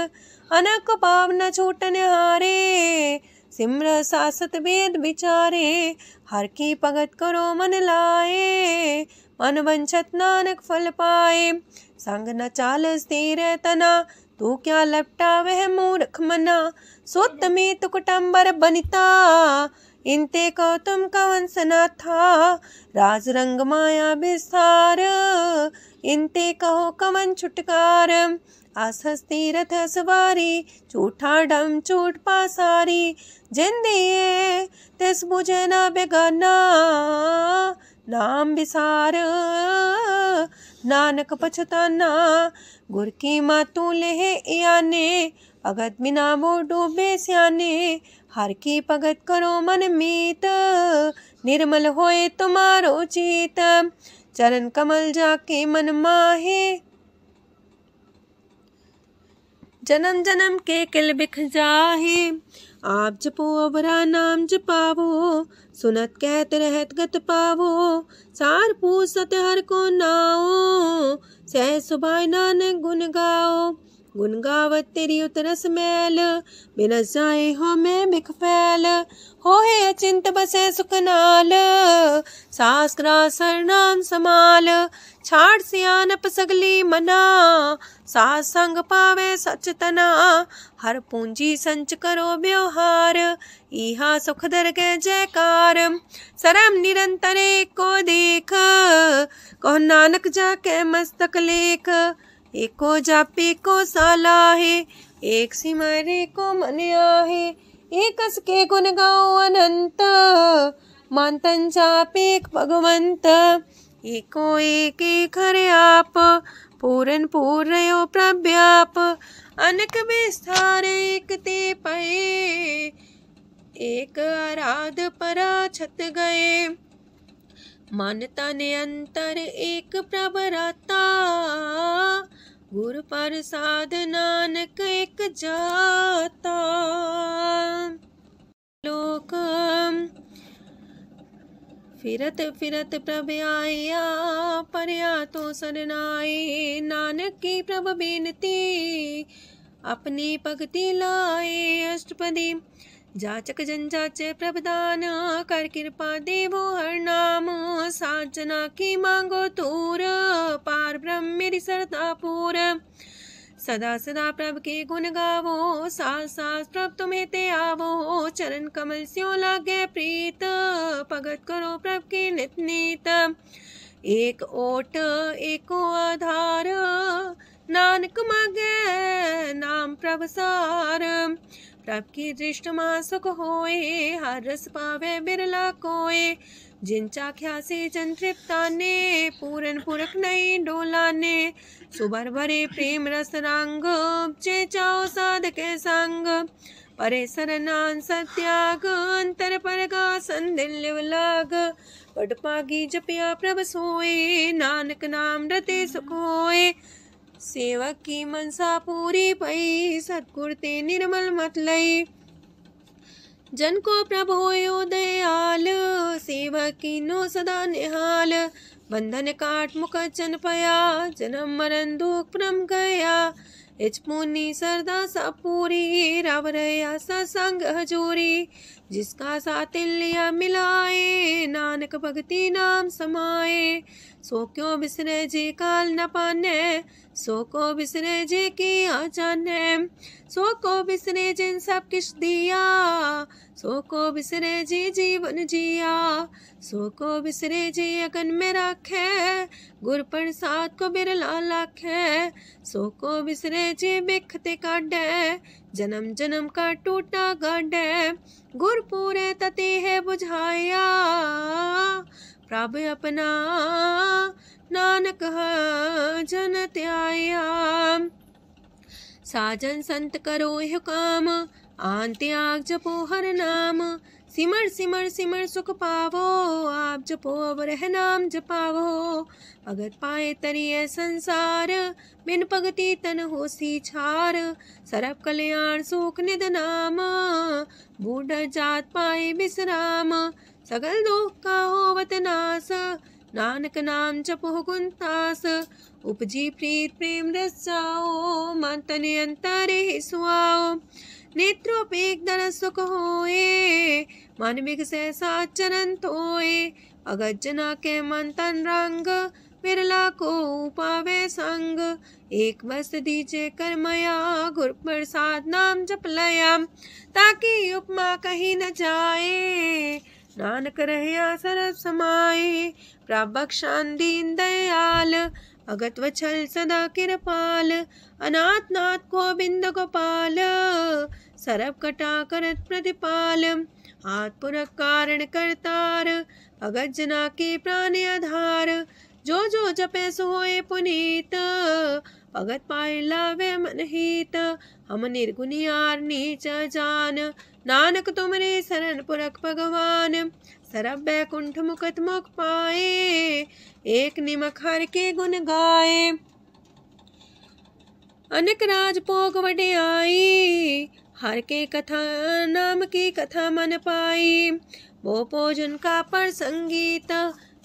अनक पाव न छूटन हारे, सिमर सासत वेद विचारे। हर की भगत करो मन लाए, मन वंछत नानक फल पाए। संग न चाल स्थिर तना, तू क्या लपटा वह मूर्ख मना। सोत में तु कुटम्बर बनिता, इनते को तुम कवन सना था। राज रंग माया विस्तार, इनते कहो कवन छुटकार। आस हस्ती रथ सवारी, झूठा डम झूठ पासारी। जिन दिए तिस बुझे ना बेगाना, नाम विसार नानक पछताना। गुर की मातू लेहे याने, भगत बिना वो डूबे स्याने। हर की भगत करो मन मीत, निर्मल होए तुम्हारो चित। चरण कमल जाके मन माहे, जन्म जन्म के किल बिख जाहे। आप जपो अवरा नाम जपावो, सुनत कहत रहत गत पावो। सार पूछ सत हर को नाओ, सह सुभाय नानक गुन गाओ। गुन गावत तेरी उतरस मैल, बिनस जाए हो मैं बिख फैल। हो है अचिंत बसे सुखनाल, शास्त्रा सरनाम समाल। छाड़ सियानप सगली मना, साथ संग पावे सच तना। हर पूंजी संच करो व्यवहार, इहा सुख दर के जयकार। सरम निरंतर एक को देख, कहो नानक जाके मस्तक लेख। एको जापे को साला है, एक सिमरे को मन आहे। एक अस के गुण गाओ अनंत, मानतन जापे भगवंत। एको एक एक हरे आप, पूरन पूर्णयो प्रव्याप। अनक विस्तार एक ते पए, एक आराध परा छत गए। मन तन अंतर एक प्रभ राता, गुर प्रसाद नानक एक जाता। लोक फिरत फिरत प्रभ आया, परया तो सरनाए। नानक की प्रभ बेनती, अपनी भक्ति लाए। अष्टपदी जाचक जन जाचे प्रभदान, कर कृपा देवो हर नाम। सात जना की मांगो तूर, पार ब्रह्म मेरी सरदा पूर। सदा सदा प्रभ के गुण गावो, सास सास प्रभ तुम्हें ते आवो। चरण कमल स्यों लागे प्रीत, भगत करो प्रभ के नित नीत। एक ओट एको आधार, नानक मांगे नाम प्रभ सार। प्रभ की दृष्ट मां सुख होए, हर रस पावे बिरला कोय। जिन चाख्या से जन तृप्ताने, पूरन पुरख नहीं डोलाने। सुबर भरे प्रेम रस रंग, जे चाओ साधके संग। परे सरनान सत्याग, अंतर परगा संदिल लाग। पट पागी जपिया प्रभ सोए, नानक नाम रते सुख होए। सेवक की मनसा पूरी पई, सतगुर ते निर्मल मत लई। जन को प्रभ होयो दयाल, सेवक की नो सदा निहाल। बंधन काट मुख चन पया, जन्म मरण दुख परम गया। इच पुनी सरदा सा पूरी, रव रया सत्संग हजूरी। जिसका सातिल्या मिलाए, नानक भगति नाम समाए। सो क्यों बिसरे जी काल न पाने, सो को बिसरे जी की आ जाने। सो को बिसरे जिन सब किश दिया, सो को बिसरे जी जीवन जिया। सो को बिसरे जी अगन में राखे, गुर प्रसाद को बिरला लाखे। सो को बिसरे जी बिखते काढ़े, जन्म जन्म का टूटा गाढ़े। गुर पूरे तति है बुझाया, प्रभ अपना नानक जन त्याया। साजन संत करो यह काम, आन त्याग जपो हर नाम। सिमर सिमर सिमर सुख पावो, आप जपो अवर है नाम जपावो। भगत पाए तरिए संसार, बिन भगति तन होसी छार। सरब कल्याण सुख निध नाम, बूढ़ जात पाए विश्राम। सगल दुख का होवत नाश, नानक नाम जपो गुणतास। उपजी प्रीत प्रेम रस जाओ, मन तन अंतर ही सुआओ। नेत्रोपेक दर सुख होए, मन बिगसे सात चरण धोए। अगत जना के मन तन रंग, बिरला को पावे संग। एक बस दीजे कर मया, गुर प्रसाद नाम जप लया। ताकि उपमा कहीं न जाए, नानक रहया सरब समाए। प्रभ बख्शान दीन दयाल, अगत वछल सदा कृपाल। अनाथ नाथ गोविंद गोपाल, सरब कटा करत प्रतिपाल। हाथ पुरख कारण करतार, भगत जना के प्राण आधार। जो जो जपे सो होए पुनीत, भगत पाए लावे मन हित। हम निर्गुनियार नीच जान, नानक तुमरे शरण पुरख भगवान। सरब बैकुंठ मुकत मुख पाए, एक निमक हर के गुण गाए। अनेक राज भोग वड्याई, हर के कथा नाम की कथा मन पाई। वो भोजन का पर संगीत,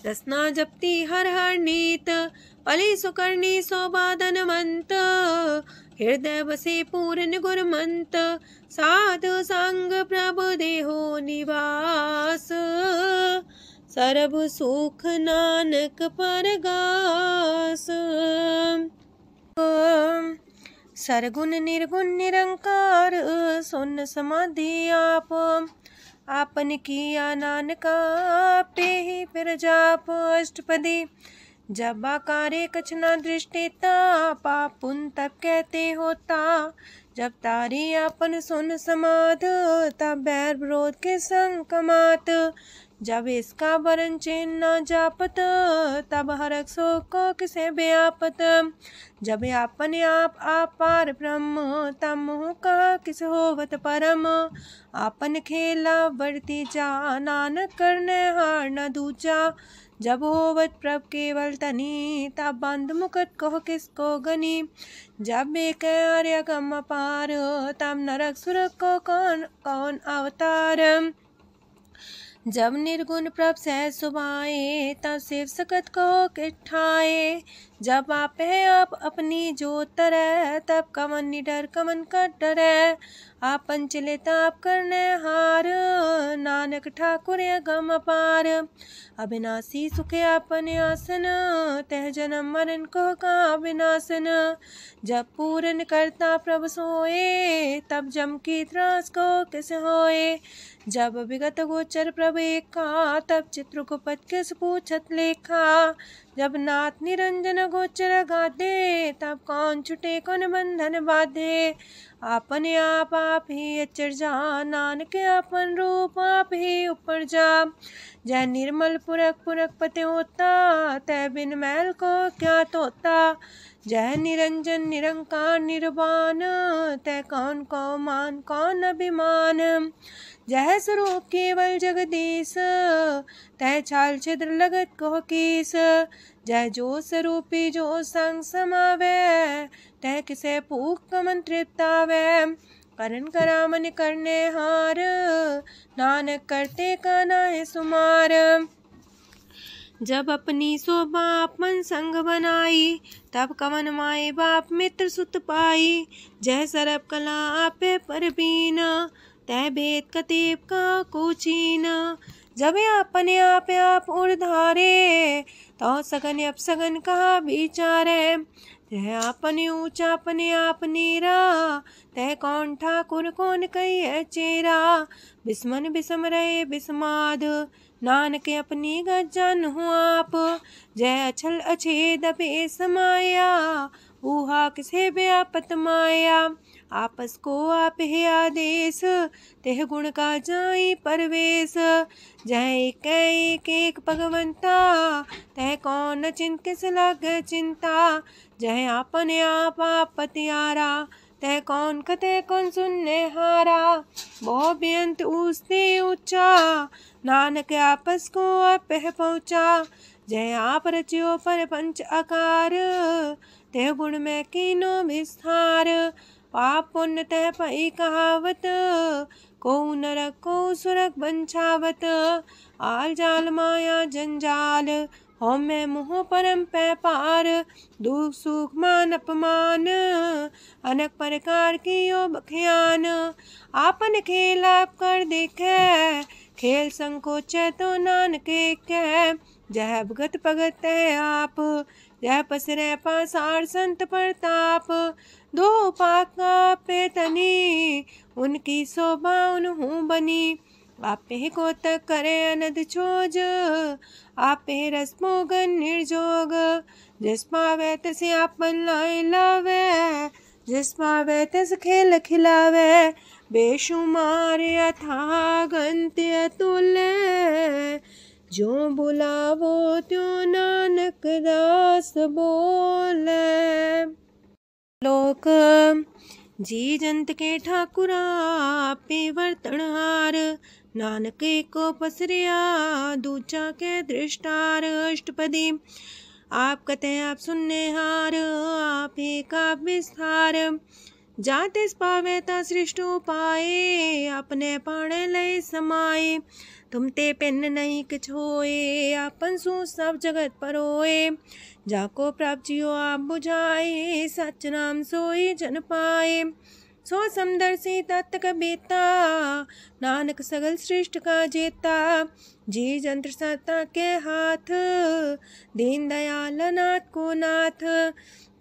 रसना जपती हर हर नीत। पली सुकर्णी सौबादनवंत, हृदय बसे पूर्ण गुरमंत। साधु संग प्रभु देहो निवास, सरब सुख नानक परगास। सरगुण निर्गुण निरंकार, सुन समाधि आप। आपन किया नानका, पे ही फिर जाप। अष्टपदी जब आकारे कछ न दृष्टिता, पाप पुन तब कहते होता। जब तारी आपन सुन समाध, तब बैर विरोध के संग कमात। जब इसका वरण चिन्ह न जापत, तब हरक शोक को किसे व्यापत। जब आपने आप पार ब्रह्म, तब मुँह कहा किस होवत परम। आपन खेला वर्ती जा, नानक करने हार न दूजा। जब होवत प्रभ केवल तनी, तब बंद मुकट कहो किसको गनी। जब एक आर्य गम पार, तब नरक सुरक को कौन कौन अवतार। जब निर्गुण प्रभ सहज सुभाए, तब शिव सकत को किठाए। जब आप है आप अपनी जो तरह, तब कमन निडर कमन का डरे। आपन चले ताप करने हार, नानक ठाकुर गम अपार। अविनाशी सुखे आपन आसन, तह जन्म मरण को का विनाशन। जब पूरन करता प्रभु सोए, तब जम की त्रास को किस होए। जब विगत गोचर प्रभु एका, तब चित्रकूपत किस पूछत लेखा। जब नाथ निरंजन गोचर गाधे, तब कौन छुटे कौन बंधन बाधे। आपने आप ही अचर जा, नानक आपन रूप आप ही ऊपर जा। जय निर्मल पुरख पुरख पते होता, तय बिन मैल को क्या तोता। जय निरंजन निरंकार निर्वाण, तय कौन को मान कौन अभिमान। जय स्वरूप केवल जगदीश, तय छाल छिद्र लगत को कीस। जय जो स्वरूपी जो संग समावे, तय किसे पूक कमन तृप्तावे। करन करामन करने हार, नानक करते का नाहि सुमार। जब अपनी शोभा अपन संग बनाई, तब कवन माए बाप मित्र सुत पाई। जह सरब कला आपे परबीन, तह भेद कतीब का कोचीन। जब अपने आप उड़धारे, तो सगन अपसगन कहा विचारे। तह अपने ऊंचा अपने आप नीरा, तह कौन ठाकुर कौन कही चेरा। बिस्मन बिसम रहे बिस्माद, नानक अपनी गजन हो आप। जय अछल अछेद पे समाया, ऊहा किसे व्यापत माया। आपस को आप है आदेश, तेह गुण का जाई परवेश। जय एक एक भगवंता, तह कौन चिंत किस लग चिंता। जय आपने आप पतियारा, तह कौन कते कौन सुनने हारा। बहु बेअंत ऊसते ऊंचा, नानक आपस को आप पहुँचा। जय आप रचियो पर पंच आकार, तह गुण में कीनो विस्तार। पाप पुण्य तह पई कहावत, को नरक को सुरक बंछावत। आल जाल माया जंजाल, हो मैं मुँह परम पै पार। दुख सुख मान अपमान, अनेक प्रकार की यो बख्यान। आपन खेल आप कर देखे, खेल संकोच तो नानक कह। जह भगत भगत है आप, जह पसरे पासार संत प्रताप। दो पाका पे तनी, उनकी शोभा उन्हू बनी। आपे को तक करे अनद छोज, आपे रस मोगन निर्जोग। जिस पावे तिस आपन लाए लावे, जिस पावे तिस खेल खिलावे। बेशुमार अथाह गंत अतुल्य, जो बुलावो त्यों नानक दास बोले। लोक जी जंत के ठाकुरा आपे वर्तनहार। नानक को पसरिया दूचा के दृष्टार। अष्टपदी आप कते आप सुनने हार, आप ही का विस्तार। जाते पावे ता सृष्टो पाए, अपने पाणे लय समाए। तुम ते पिन नहीं किछ होए, आपन सु सब जगत परोए। जाको प्राप्त जियो आप बुझाए, सच नाम सोई जन पाए। सो समदर्शी तत्क बेता, नानक सगल सृष्ट का जेता। जी जंत्र सत्ता के हाथ, दीन दयाल नाथ को नाथ।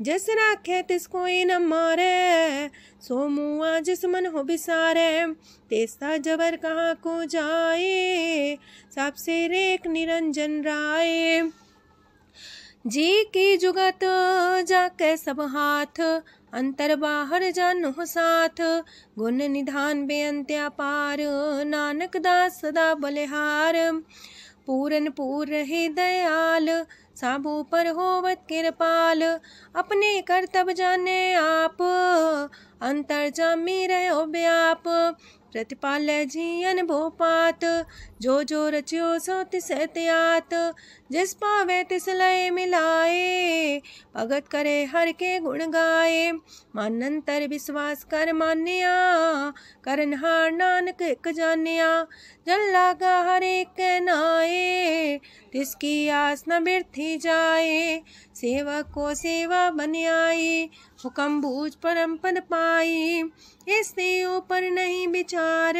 जिस राखे तिस कोई न मारे, सो मुआ जिस मन हो बिसारे। तेसा जबर कहाँ को जाए, सबसे रेख निरंजन राय। जी की जुगत जाके सब हाथ, अंतर बाहर जानो साथ। गुण निधान बेअंत्या पार, नानक दास सदा बलिहार। पूरन पूर रहे दयाल, साबू पर होवत कृपाल। अपने कर्तव्य जाने आप, अंतर जामी रहो व्याप। प्रतिपाल जी अनुभव पात, जो रचियो सो तिस त्यात। जिस पावे तिस लय मिलाए, भगत करे हर के गुण गाए। मानंतर विश्वास कर मान्या, करनहार नानक एक जान्या। जन लागा हर एक नाए, तिसकी आस न बिरथी जाए। सेवक को सेवा बन आई, हुक्म बूझ परम पद पाई। इससे ऊपर नहीं विचार,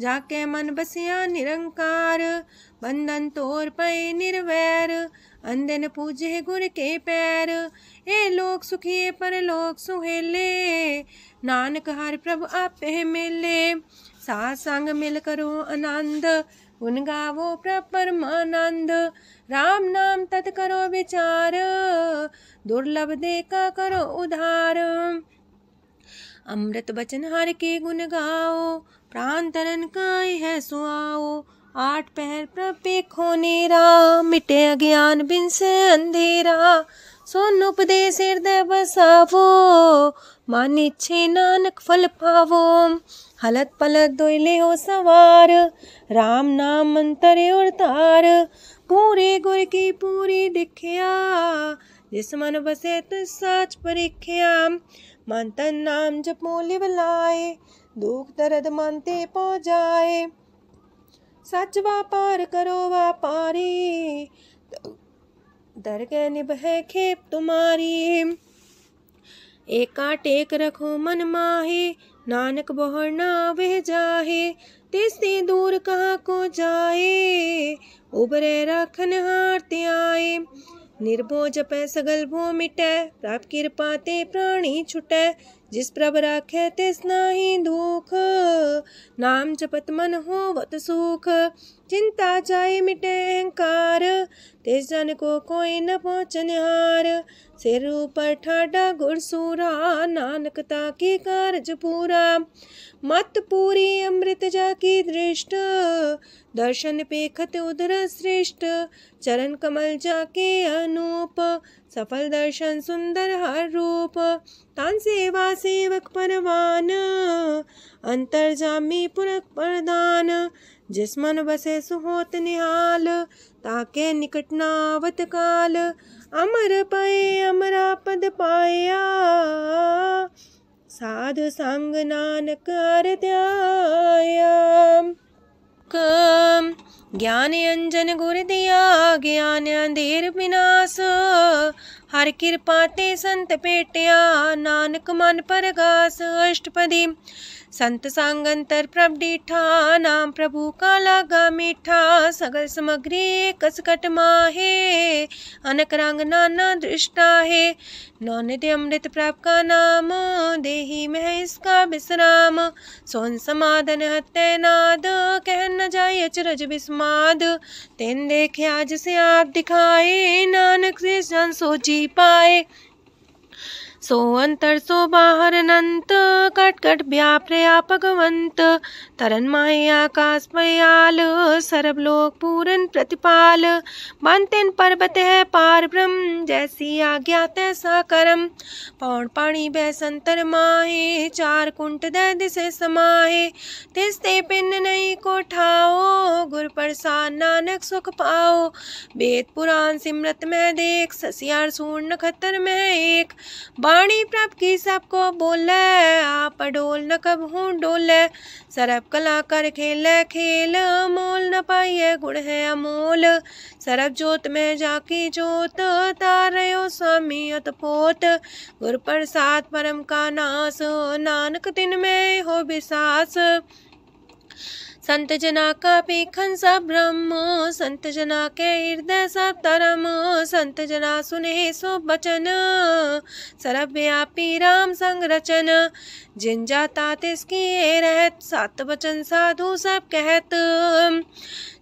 जाके मन बसिया निरंकार। बंधन तोड़ पे निर्वैर, अंधन पूजे गुर के पैर। ए लोक सुखिए पर लोक सुहेले, नानक हर प्रभु आपे मिले। साथ संग मिल करो आनंद, गुण गावो प्रभु परमानंद। राम नाम तत् करो विचार, दुर्लभ देखा करो उधार। अमृत बचन हर के गुण गाओ, प्राण तरन काय है सुआओ। आठ पहर प्रभु पेखो नेरा, मिटे अज्ञान बिन से अंधेरा। सोन उपदेश हृदय बसावो, मानिच्छे नानक फल पावो। हलत पलत दोइले हो सवार, राम नाम मंत्र उड़तार। पूरे गुर की पूरी दिखिया, जिस मन बसे तिस साच परिख्या। मन तन नाम जपो लिव लाए, दुख दर्द मानते पो जाए। सच व्यापार करो व्यापारी, दरगह निभे खेप तुम्हारी। एका टेक रखो मन माहे, नानक बहुर ना वह जाहे। तिससे दूर कहाँ को जाए, उबरे राखन हार ते आए। निर्भो जपै सगल भो मिटै, प्रभ कृपा ते प्राणी छुटै। जिस प्रभ राखै तिस नाहि दुख, नाम जपत मन होवत सुख। चिंता जाए मिटे अहंकार, तिस जन को कोई न पहुँचनिहार। सिर ऊपर ठाडा गुरसूरा, नानक ताके कारज पूरा। मत पूरी अमृत जाकी दृष्ट, दर्शन पेखत उदर श्रेष्ठ। चरण कमल जाके अनूप, सफल दर्शन सुंदर हर रूप। तान सेवा सेवक परवान, अंतर जामी पुरख प्रधान। जिस मन बसे सुहोत निहाल, ताके निकट नावत काल। अमर पाए अमरा पद पाया, साध संग नानक हर ध्याया। ज्ञान अंजन गुर दिया, ज्ञान अंधेर विनाश। हर कृपा ते संत पेटिया, नानक मन परगास। अष्टपदी संत संग अंतर प्रभ डीठा, नाम प्रभु का लागा मीठा। सगल सामग्री कसकट माहे, अनक रंग नाना दृष्टा है। नौनिधि अमृत प्रभ का नाम, देही में इसका विश्राम। सोन समाधन हत्ते नाद, कह न जाए अचरज विस्माद। तेन देखे आज से आप दिखाए, नानक से जन सो जी पाए। सो अंतर सो बाहर अनंत, कट कट व्याप रया भगवंत। तरन माहे आकाश पयाल, सरब लोक पूरन प्रतिपाल। बनतेन पर्वत है पार ब्रह्म, जैसी आज्ञा तैसा करम। पौन पाणी बैसंतर माहे, चार कुंट दै दिसे समाहे। तिसते पिन नहीं को ठाओ, गुर प्रसाद नानक सुख पाओ। वेद पुराण सिमरत में देख, ससियार सूर नखतर में एक। वाणी प्रभ की सबको बोले, आप डोल न कबहू डोले। सरब कला कर खेले खेल, मोल न पाइए गुण है अमोल। सरब जोत में जाकी जोत, तारयो स्वामी अतपोत। गुर प्रसाद परम का नास, नानक तिन में हो विसास। संत जना का पेखन सब ब्रह्म, संत जना के हृदय सब धर्म। संत जना सुने सो बचन, सरब व्यापी राम संग रचन। जिन जाता तिसकी रहत, सात वचन साधु सब कहत।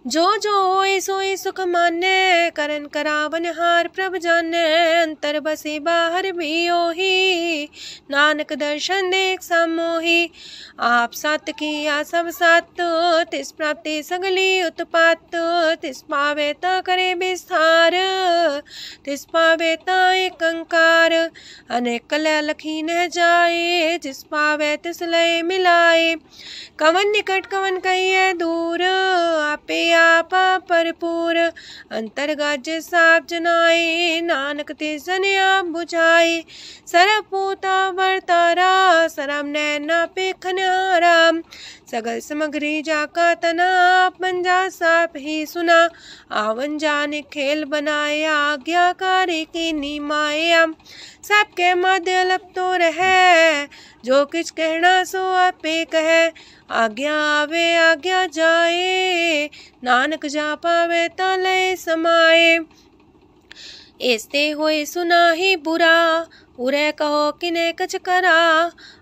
जो जो होए सोए सुख माने, करन करावन हार प्रभ जाने। अंतर बसे बाहर भी ओही, नानक दर्शन देख समोही। आप सत किया सब सत, तिस प्राप्ति सगली उत्पात। तिस पावे ता करे विस्तार, तिस पावे ता एक अंकार। अनेक कला लखी न जाए, जिस पावे तिस लय मिलाए। कवन निकट कवन कहिए दूर, आपे आपा भरपूर। अंतर गाज साप जनाए, नानक तिस जन आप बुझाए। सरब पूता वर्तारा, सरब नैना पेखन हारा। सगल सामग्री जाका तना, आप मंजा साप ही सुना। आवन जाने खेल बनाया, आज्ञाकारी की निमाया। सबके मध्य लप तो रहे, जो किछ कहना सो आपे कहे। आज्ञा आवे आज्ञा जाए, नानक जा पावे ता लय समाए। ऐसे होए सुना ही बुरा, उरे कहो किने कछ करा।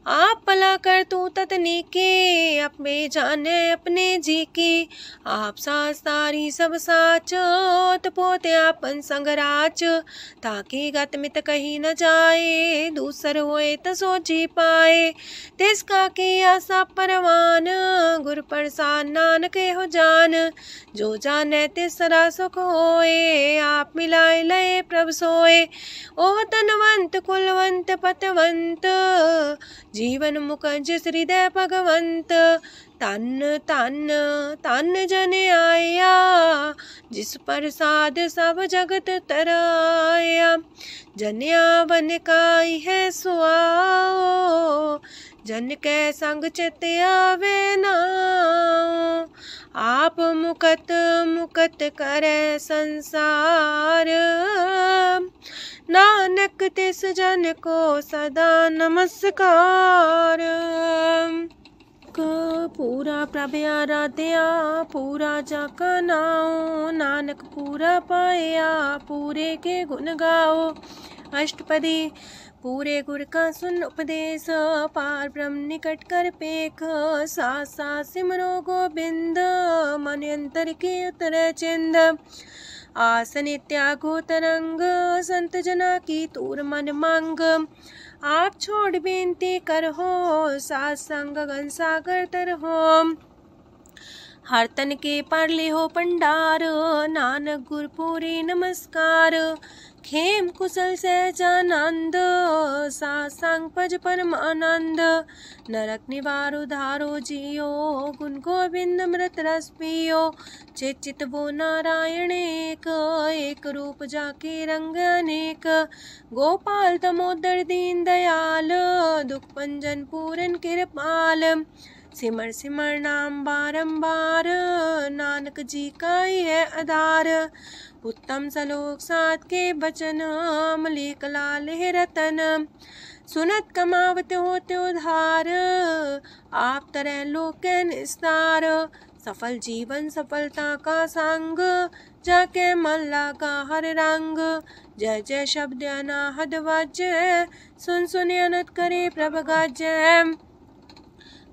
आप भला कर तू ततनी के, अपने जाने अपने जी की। आप सास तारी सब साच, पोते आपन संगराच। ताकि गत मित कही न जाए, दूसर होए त सो जी पाए। तिसका किया सब परवान, गुर प्रसाद नानक हो जान। जो जाने तिसरा सुख होए, आप मिलाए लय प्रभ सोए। ओह तनवंत कुल कुलवंत पतवंत जीवन मुकंज हृदय भगवंत तन तन तन जन आया जिस प्रसाद सब जगत तराया जन्या बन काई है सुआओ जन के संग चित आवे नाओ आप मुकत मुकत करे संसार नानक तिस जन को सदा नमस्कार। पूरा प्रभ आराध्या पूरा जाका नाओ नानक पूरा पाया पूरे के गुण गाओ। अष्टपदी पूरे गुर का सुन उपदेश पार ब्रह्म निकट कर पेख साथ साथ सिमरो गोबिंद मन अंतर के उतर चिंद आसन त्यागो तरंग संत जना की तूर मन मांग आप छोड़ बेनती कर हो सात संग गगन सागर तर हो हर तन के पर ले हो पंडार नानक गुर पूरे नमस्कार खेम कुशल सहजानंद सासंग पज परमानंद नरक निवार उधारो जियो गुण गोविंद मृत रस पियो चित वो नारायण एक रूप जाके रंग अनेक गोपाल तमोदर दीन दयाल दुख पंजन पूरन कृपाल सिमर सिमर नाम बारंबार नानक जी का ही है आधार उत्तम सलोक साध के बचन अमलीक लाल है रतन सुनत कमावत होते उधार आप तरह लोक निस्तार सफल जीवन सफलता का संग जाके मन लागा हर रंग जय जय शब्द अनाहद वाजय सुन सुन अनत करे प्रभ गाजय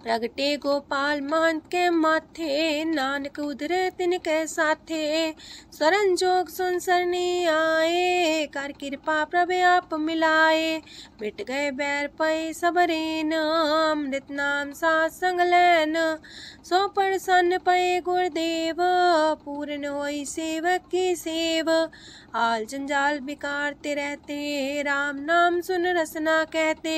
प्रगटे गोपाल महंत के माथे नानक उधरे तिनके साथे सरन जोग सुन सरनी आए कर कृपा प्रभ आप मिलाए मिट गए बैर पै सबरेन अमृत नाम साथ संग लैन सो प्रसन्न पै गुरुदेव पूर्ण होई सेवक की सेव आल जंजाल बिकारते रहते राम नाम सुन रसना कहते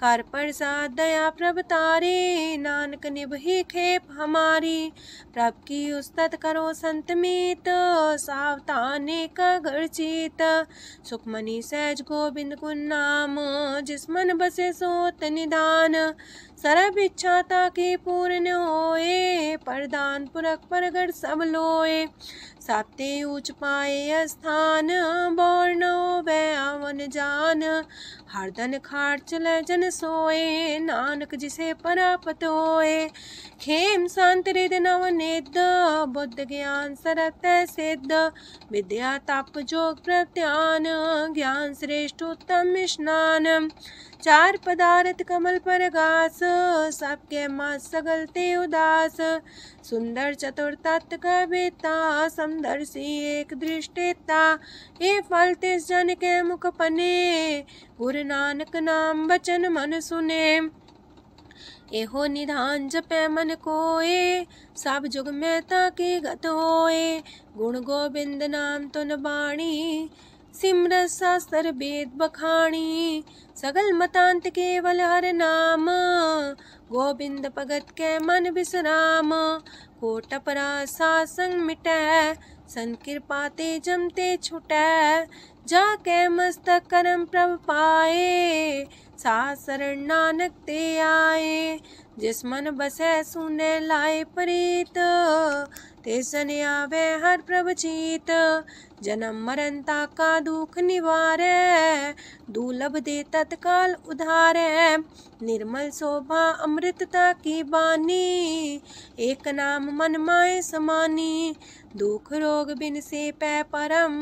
कर प्रसाद दया प्रभ तारे नानक निभही खेप हमारी प्रभ की उस्तत करो संत मीत सावधाने का घर चीत सुखमनी सहज गोविंद गुण नाम जिस मन बसे सोत निदान सरब इच्छा ताकि पूर्ण होए प्रदान पुरख परगट सब लोए साप्ते ऊंच पाए स्थान बोर्न वै आवन जान हरदन खाट चले जन सोए नानक जिसे परापत होए खेम शांत हृदय नव निध बुद्ध ज्ञान सरत सिद्ध विद्या तप जोग प्रत्यान ज्ञान श्रेष्ठ उत्तम स्नान चार पदार्थ कमल पर घास सबके माँ सगलते उदास सुंदर चतुर तत्व का बेता समदर्शी एक दृष्टिता ये फल तिस जन के मुख पने गुरु नानक नाम बचन मन सुने एहो निधान जपे मन कोए सब जुग में ताकि गत होए गुण गोविंद नाम तुन बाणी सिमरत शास्त्र वेद बखाणी सगल मतांत केवल हर नाम गोविंद भगत के मन विश्राम कोट अपराध सासंग मिटै सन कृपा ते जमते छुटै जाके मस्तक करम प्रभ पाए साथ शरण नानक ते आए जिस मन बसे सुने लाए प्रीत ते सन आवे हर प्रभ चीत जन्म मरणता का दुख निवारे दुर्लभ दे तत्काल उधारे निर्मल शोभा अमृतता की बानी एक नाम मन माए समानी दुख रोग बिन से पै परम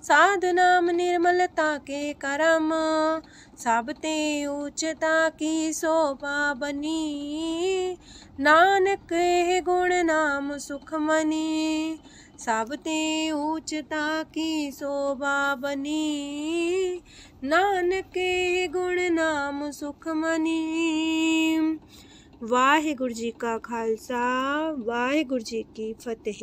साधु नाम निर्मलता के करम सब ते उच्चता की शोभा बनी नानक है गुण नाम सुखमनी सब ते उच्चता की शोभा बनी नानक है गुण नाम सुखमनी। वाहिगुरु जी का खालसा वाहिगुरु जी की फतेह।